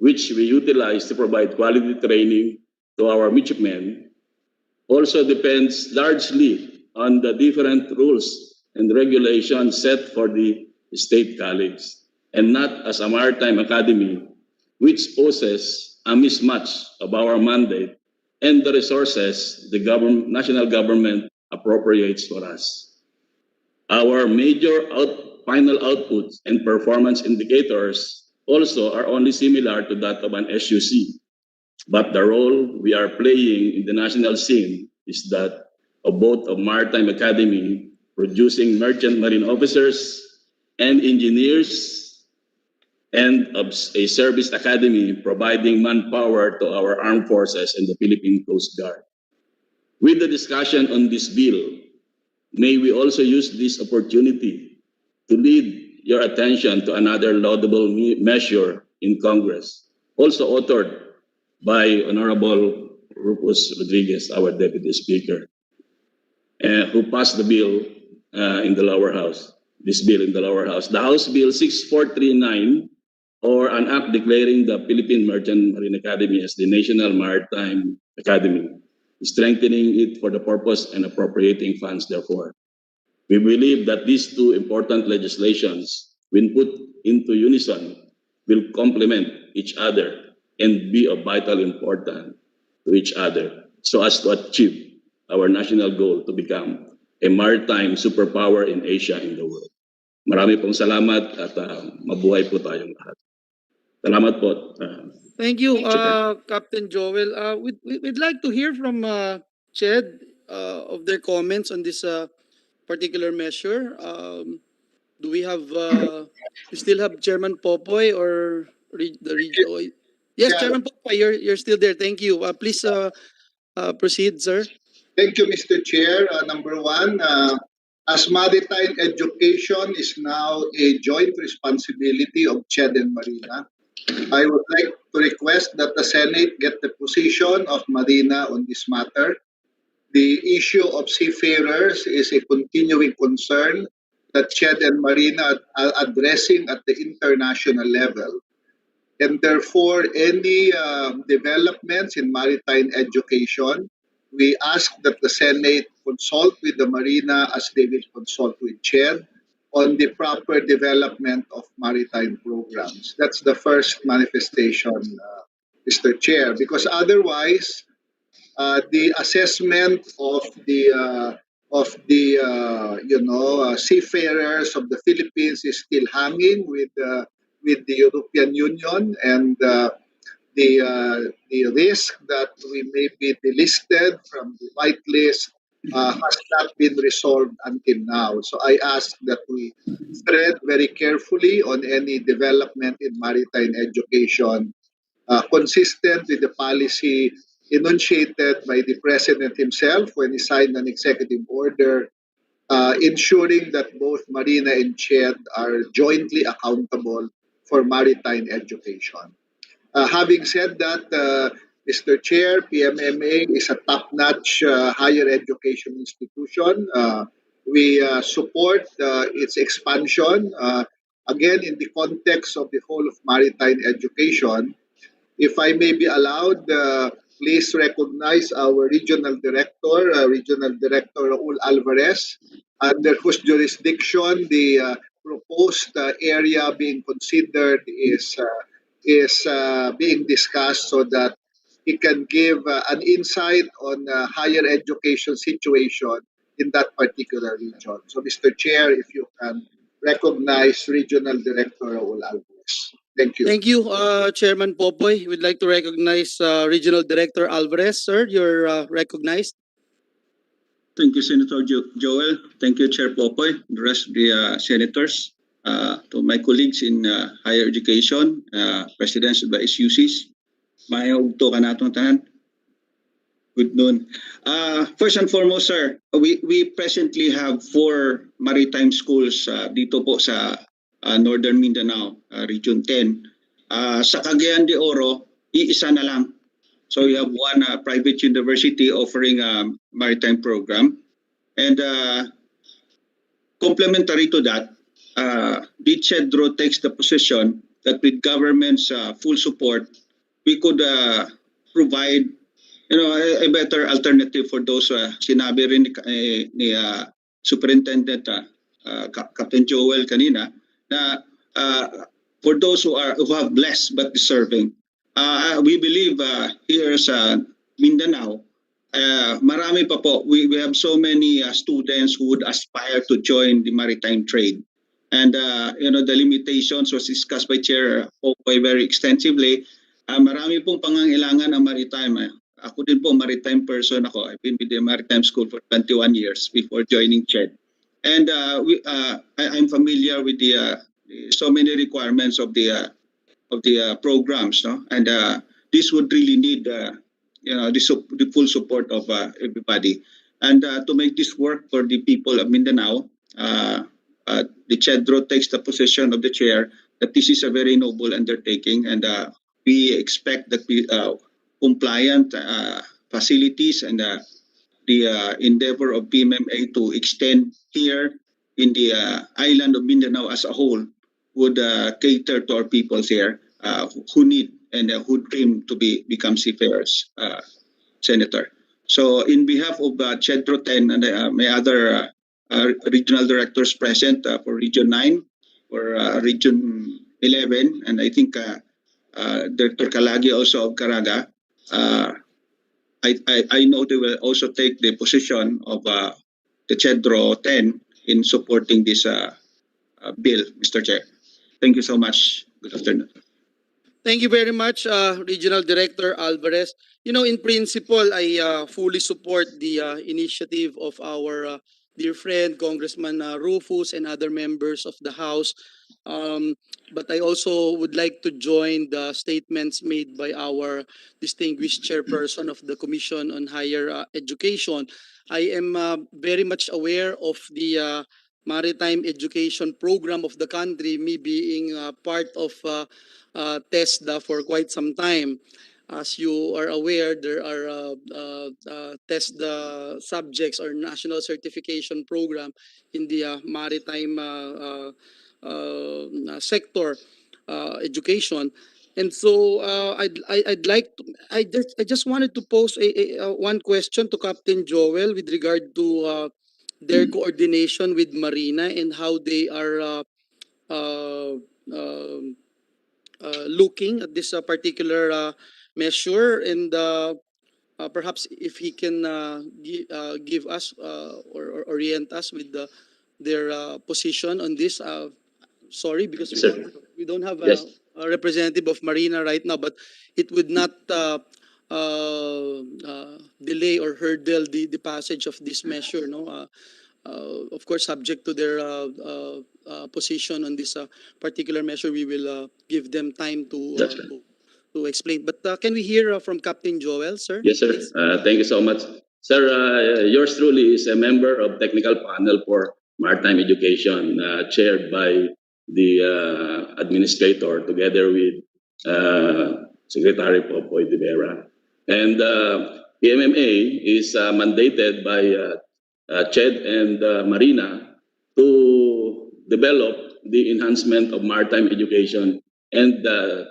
which we utilize to provide quality training to our midshipmen, also depends largely on the different rules and regulations set for the state college, and not as a maritime academy, which poses a mismatch of our mandate and the resources the national government appropriates for us. Our major final outputs and performance indicators also are only similar to that of an SUC. But the role we are playing in the national scene is that of both a maritime academy producing merchant marine officers and engineers, and of a service academy providing manpower to our armed forces and the Philippine Coast Guard. With the discussion on this bill, may we also use this opportunity to lead your attention to another laudable measure in Congress, also authored by Honorable Rufus Rodriguez, our Deputy Speaker, who passed the bill in the lower house, this bill in the lower house. The House Bill 6439, or an act declaring the Philippine Merchant Marine Academy as the National Maritime Academy, strengthening it for the purpose and appropriating funds therefore. We believe that these two important legislations, when put into unison, will complement each other and be of vital importance to each other so as to achieve our national goal to become a maritime superpower in Asia and the world. Marami pong salamat at mabuhay po tayong lahat. Salamat po. Thank you, Captain Joel. We'd like to hear from Ched of their comments on this particular measure. Do we have, we still have Chairman Popoy or the region? Yes, Yeah. Chairman Popoy, you're still there. Thank you. Please proceed, sir. Thank you, Mr. Chair. Number one, as maritime education is now a joint responsibility of CHED and Marina, I would like to request that the Senate get the position of Marina on this matter. The issue of seafarers is a continuing concern that CHED and Marina are addressing at the international level. And therefore, any developments in maritime education, we ask that the Senate consult with the Marina as they will consult with CHED on the proper development of maritime programs. That's the first manifestation, Mr. Chair, because otherwise, the assessment of the seafarers of the Philippines is still hanging with the European Union, and the risk that we may be delisted from the whitelist has not been resolved until now. So I ask that we tread very carefully on any development in maritime education, consistent with the policy enunciated by the President himself when he signed an executive order ensuring that both Marina and CHED are jointly accountable for maritime education. Having said that, Mr. Chair, PMMA is a top-notch higher education institution. We support its expansion. Again, in the context of the whole of maritime education, if I may be allowed, please recognize our Regional Director Raul Alvarez, under whose jurisdiction the proposed area being considered is being discussed, so that he can give an insight on higher education situation in that particular region. So, Mr. Chair, if you can recognize Regional Director Raul Alvarez. Thank you. Thank you, Chairman Popoy. We'd like to recognize Regional Director Alvarez. Sir, you're recognized. Thank you, Senator Joel. Thank you, Chair Popoy, the rest of the senators, to my colleagues in higher education, presidents of the SUCs. Mayong to kanatong tanan. Good noon. First and foremost, sir, we presently have 4 maritime schools dito po sa Northern Mindanao, Region 10. Sa Cagayan de Oro, iisa na lang. So we have one private university offering a maritime program. And complementary to that, the CHEDRO takes the position that with government's full support, we could provide a better alternative for those sinabi rin ni Superintendent Captain Joel kanina na for those who have less but deserving. We believe here sa Mindanao, marami pa po. We have so many students who would aspire to join the maritime trade. And the limitations was discussed by Chair Popoy very extensively. Marami pong pangangailangan ang maritime. Ako din po, maritime person ako. I've been with the maritime school for 21 years before joining CHED. And I'm familiar with the so many requirements of the programs, no? And this would really need the full support of everybody. And to make this work for the people of Mindanao, the CHEDRO takes the position of the chair that this is a very noble undertaking, and we expect that compliant facilities and the endeavor of PMMA to extend here in the island of Mindanao as a whole would cater to our people here who need and who dream to become seafarers, Senator. So in behalf of CHEDRO 10 and my other regional directors present for Region 9 or Region 11, and I think Director Kalagi also of Caraga, I know they will also take the position of the CHEDRO 10 in supporting this bill, Mr. Chair. Thank you so much. Good afternoon. Thank you very much, Regional Director Alvarez. In principle, I fully support the initiative of our dear friend, Congressman Rufus, and other members of the House. But I also would like to join the statements made by our distinguished chairperson of the Commission on Higher Education. I am very much aware of the maritime education program of the country, me being part of TESDA for quite some time. As you are aware, there are TESDA subjects or national certification program in the maritime sector education. And so I'd like to, I just wanted to pose one question to Captain Joel with regard to their coordination with Marina and how they are looking at this particular measure, and perhaps if he can give us or orient us with their position on this. Sorry, because we don't have a representative of Marina right now, but it would not delay or hurdle the passage of this measure, no? Of course, subject to their position on this particular measure, we will give them time to explain. But can we hear from Captain Joel, sir? Yes, sir. Thank you so much. Sir, yours truly is a member of technical panel for maritime education, chaired by the administrator together with Secretary Popoy de Vera. And PMMA is mandated by CHED and Marina to develop the enhancement of maritime education and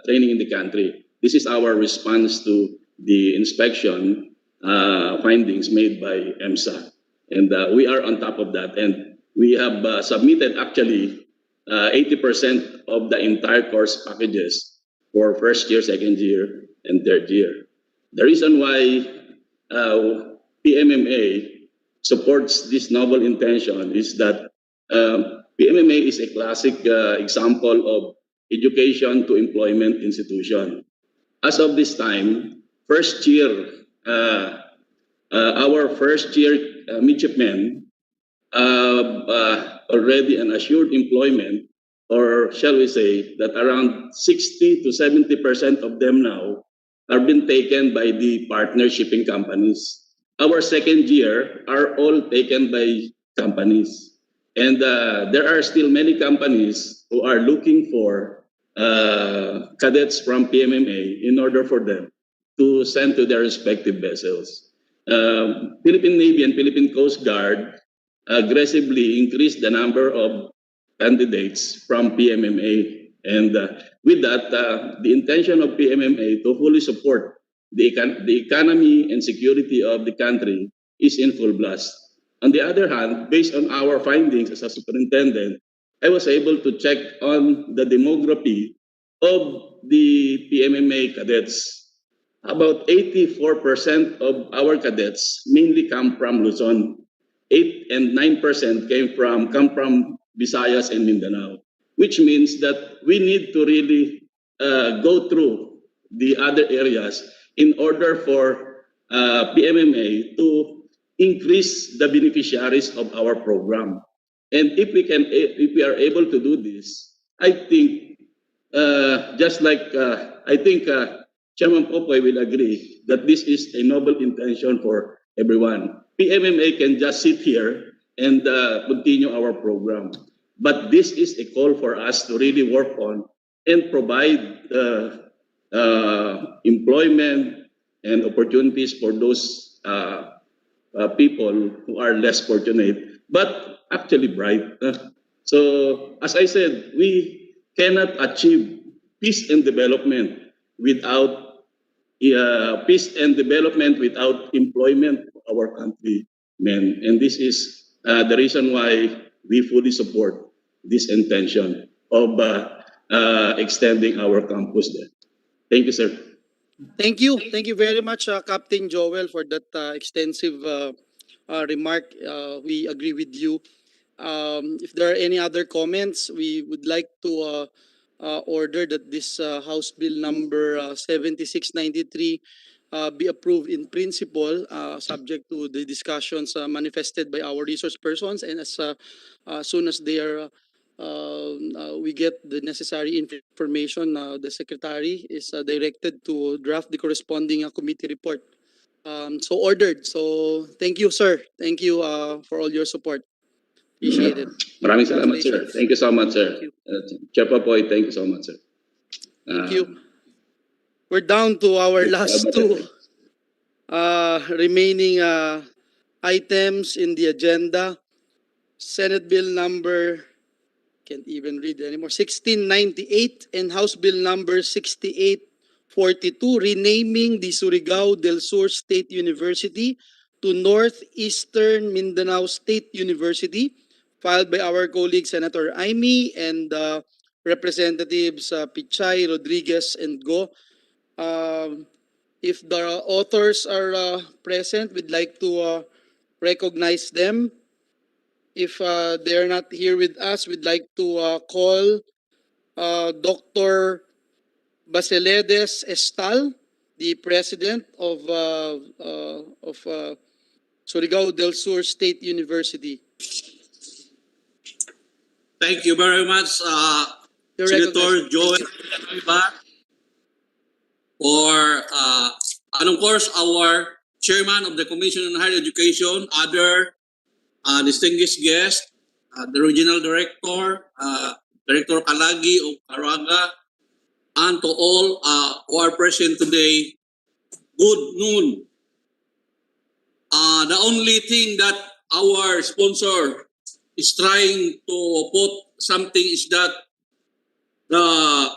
training in the country. This is our response to the inspection findings made by EMSA. And we are on top of that. And we have submitted actually 80% of the entire course packages for first year, second year, and third year. The reason why PMMA supports this novel intention is that PMMA is a classic example of education to employment institution. As of this time, first year, our first year midshipmen already an assured employment, or shall we say that around 60 to 70% of them now are being taken by the partner shipping companies. Our second year are all taken by companies. And there are still many companies who are looking for cadets from PMMA in order for them to send to their respective vessels. Philippine Navy and Philippine Coast Guard aggressively increased the number of candidates from PMMA. And with that, the intention of PMMA to fully support the economy and security of the country is in full blast. On the other hand, based on our findings as a superintendent, I was able to check on the demography of the PMMA cadets. About 84% of our cadets mainly come from Luzon. 8 and 9% come from Visayas and Mindanao, which means that we need to really go through the other areas in order for PMMA to increase the beneficiaries of our program. And if we are able to do this, I think I think Chairman Popoy will agree that this is a noble intention for everyone. PMMA can just sit here and continue our program. But this is a call for us to really work on and provide employment and opportunities for those people who are less fortunate, but actually bright. So, as I said, we cannot achieve peace and development without employment for our countrymen. And this is the reason why we fully support this intention of extending our campus there. Thank you, sir. Thank you. Thank you very much, Captain Joel, for that extensive remark. We agree with you. If there are any other comments, we would like to order that this House Bill number 7693 be approved in principle, subject to the discussions manifested by our resource persons, and as soon as they are we get the necessary information, the secretary is directed to draft the corresponding committee report. So ordered. So thank you, sir. Thank you for all your support. Appreciate it. Maraming salamat, sir. Thank you so much, sir. Chair Popoy, thank you so much, sir. Thank you. We're down to our last two remaining items in the agenda. Senate Bill number, can't even read anymore, 1698 and House Bill number 6842, renaming the Surigao del Sur State University to Northeastern Mindanao State University, filed by our colleague Senator Aimee and Representatives Pichay, Rodriguez, and Go. If the authors are present, we'd like to recognize them. If they're not here with us, we'd like to call Dr. Basiledes Estal, the president of Surigao del Sur State University. Thank you very much, Senator Joel, for, and of course, our chairman of the Commission on Higher Education, other distinguished guests, the regional director, Director Kalagi of Caraga, and to all who are present today, good noon. The only thing that our sponsor is trying to put something is that the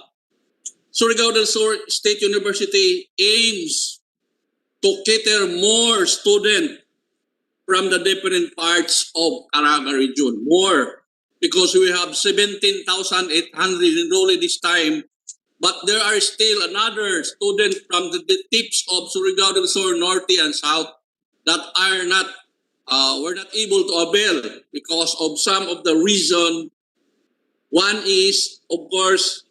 Surigao del Sur State University aims to cater more students from the different parts of Caraga region. More, because we have 17,800 enrolled this time, but there are still another students from the tips of Surigao del Sur, Norte and South that are not were not able to avail because of some of the reason. One is, of course,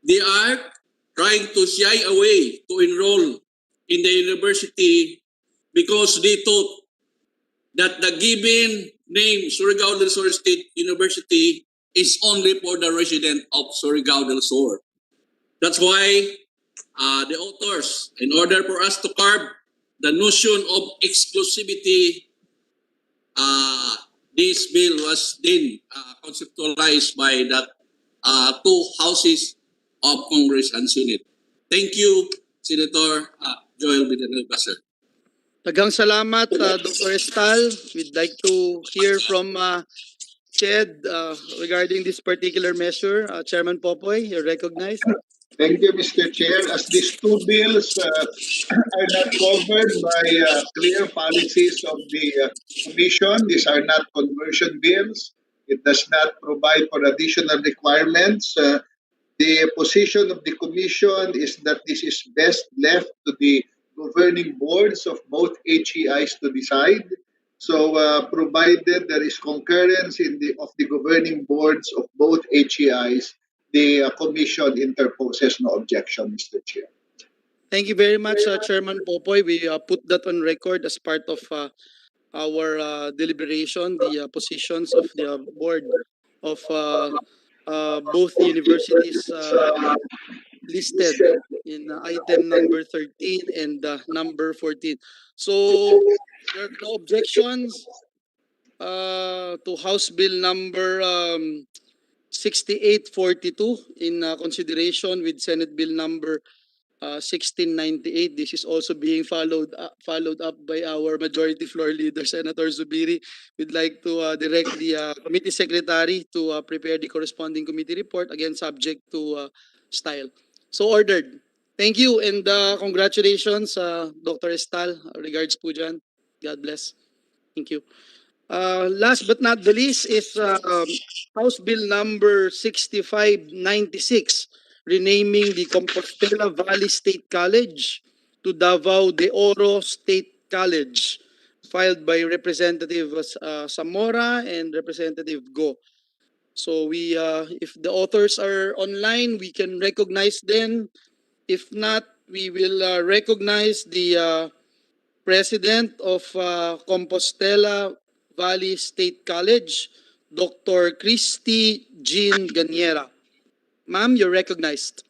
they are trying to shy away to enroll in the university because they thought that the given name Surigao del Sur State University is only for the resident of Surigao del Sur. That's why the authors, in order for us to curb the notion of exclusivity, this bill was then conceptualized by the two houses of Congress and Senate. Thank you, Senator Joel Villanueva, sir. Daghang salamat, Dr. Estal. We'd like to hear from CHED regarding this particular measure. Chairman Popoy, you're recognized. Thank you, Mr. Chair. As these two bills are not covered by clear policies of the Commission, these are not conversion bills. It does not provide for additional requirements. The position of the Commission is that this is best left to the governing boards of both HEIs to decide. So, provided there is concurrence of the governing boards of both HEIs, the Commission interposes no objection, Mr. Chair. Thank you very much, Chairman Popoy. We put that on record as part of our deliberation, the positions of the board of both universities listed in item number 13 and number 14. So there are no objections to House Bill number 6842 in consideration with Senate Bill number 1698. This is also being followed up by our Majority Floor Leader, Senator Zubiri. We'd like to direct the Committee Secretary to prepare the corresponding committee report, again subject to style. So ordered. Thank you and congratulations, Dr. Estal. Regards po dyan. God bless. Thank you. Last but not the least is House Bill number 6596, renaming the Compostela Valley State College to Davao de Oro State College, filed by Representative Zamora and Representative Go. So we, if the authors are online, we can recognize them. If not, we will recognize the President of Compostela Valley State College, Dr. Christy Jean Ganiera. Ma'am, you're recognized.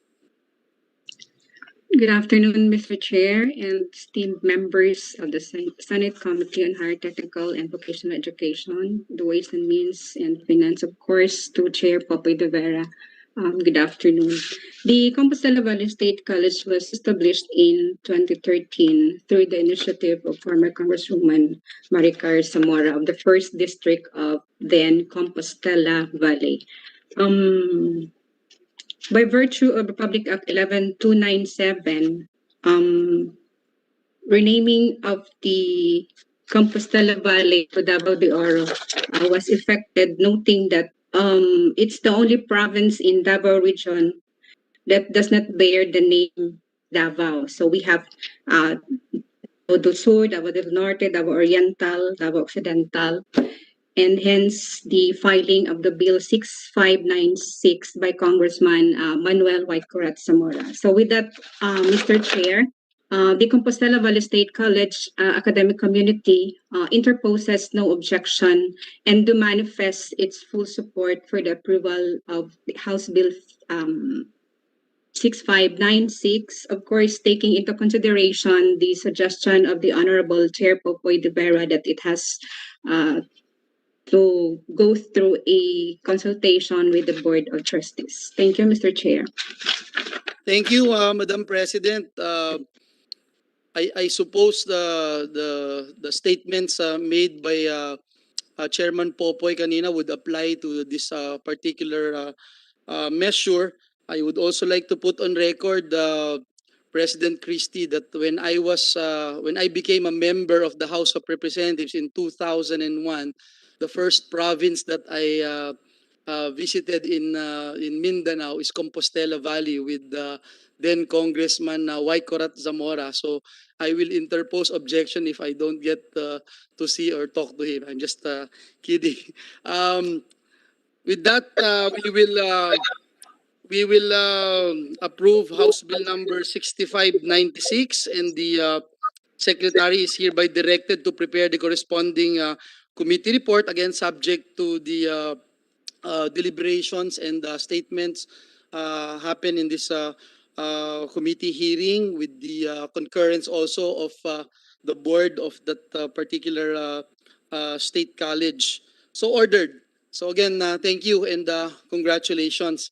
Good afternoon, Mr. Chair and esteemed members of the Senate Committee on Higher Technical and Vocational Education, the Ways and Means and Finance, of course, to Chair Popoy de Vera. Good afternoon. The Compostela Valley State College was established in 2013 through the initiative of former Congresswoman Maricar Zamora of the 1st District of then Compostela Valley. By virtue of Republic Act 11297, renaming of the Compostela Valley to Davao de Oro was effected, noting that it's the only province in Davao region that does not bear the name Davao. So we have Davao del Sur, Davao del Norte, Davao Oriental, Davao Occidental, and hence the filing of the Bill 6596 by Congressman Manuel Whitecorat Zamora. So with that, Mr. Chair, the Compostela Valley State College academic community interposes no objection and do manifest its full support for the approval of the House Bill 6596, of course, taking into consideration the suggestion of the Honorable Chair Popoy de Vera that it has to go through a consultation with the Board of Trustees. Thank you, Mr. Chair. Thank you, Madam President. I suppose the statements made by Chairman Popoy kanina would apply to this particular measure. I would also like to put on record President Christie that when I became a member of the House of Representatives in 2001, the first province that I visited in Mindanao is Compostela Valley with then Congressman Whitecorat Zamora. So I will interpose objection if I don't get to see or talk to him. I'm just kidding. With that, we will approve House Bill number 6596, and the Secretary is hereby directed to prepare the corresponding committee report, again subject to the deliberations and statements happen in this committee hearing with the concurrence also of the board of that particular state college. So ordered. So again, thank you and congratulations.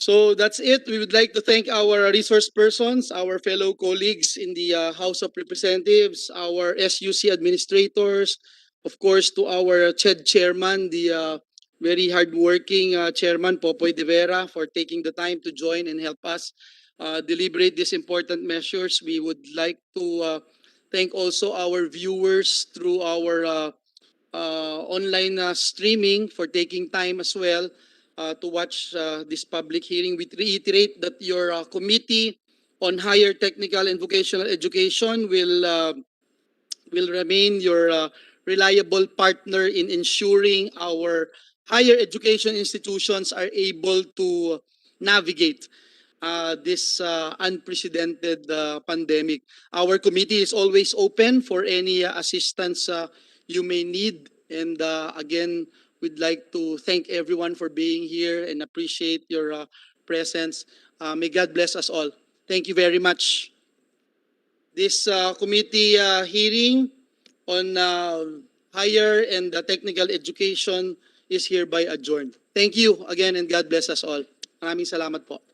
So that's it. We would like to thank our resource persons, our fellow colleagues in the House of Representatives, our SUC administrators, of course, to our CHED chairman, the very hardworking chairman, Popoy De Vera, for taking the time to join and help us deliberate these important measures. We would like to thank also our viewers through our online streaming for taking time as well to watch this public hearing. We reiterate that your committee on higher technical and vocational education will remain your reliable partner in ensuring our higher education institutions are able to navigate this unprecedented pandemic. Our committee is always open for any assistance you may need. And again, we'd like to thank everyone for being here and appreciate your presence. May God bless us all. Thank you very much. This committee hearing on higher and technical education is hereby adjourned. Thank you again and God bless us all. Maraming salamat po.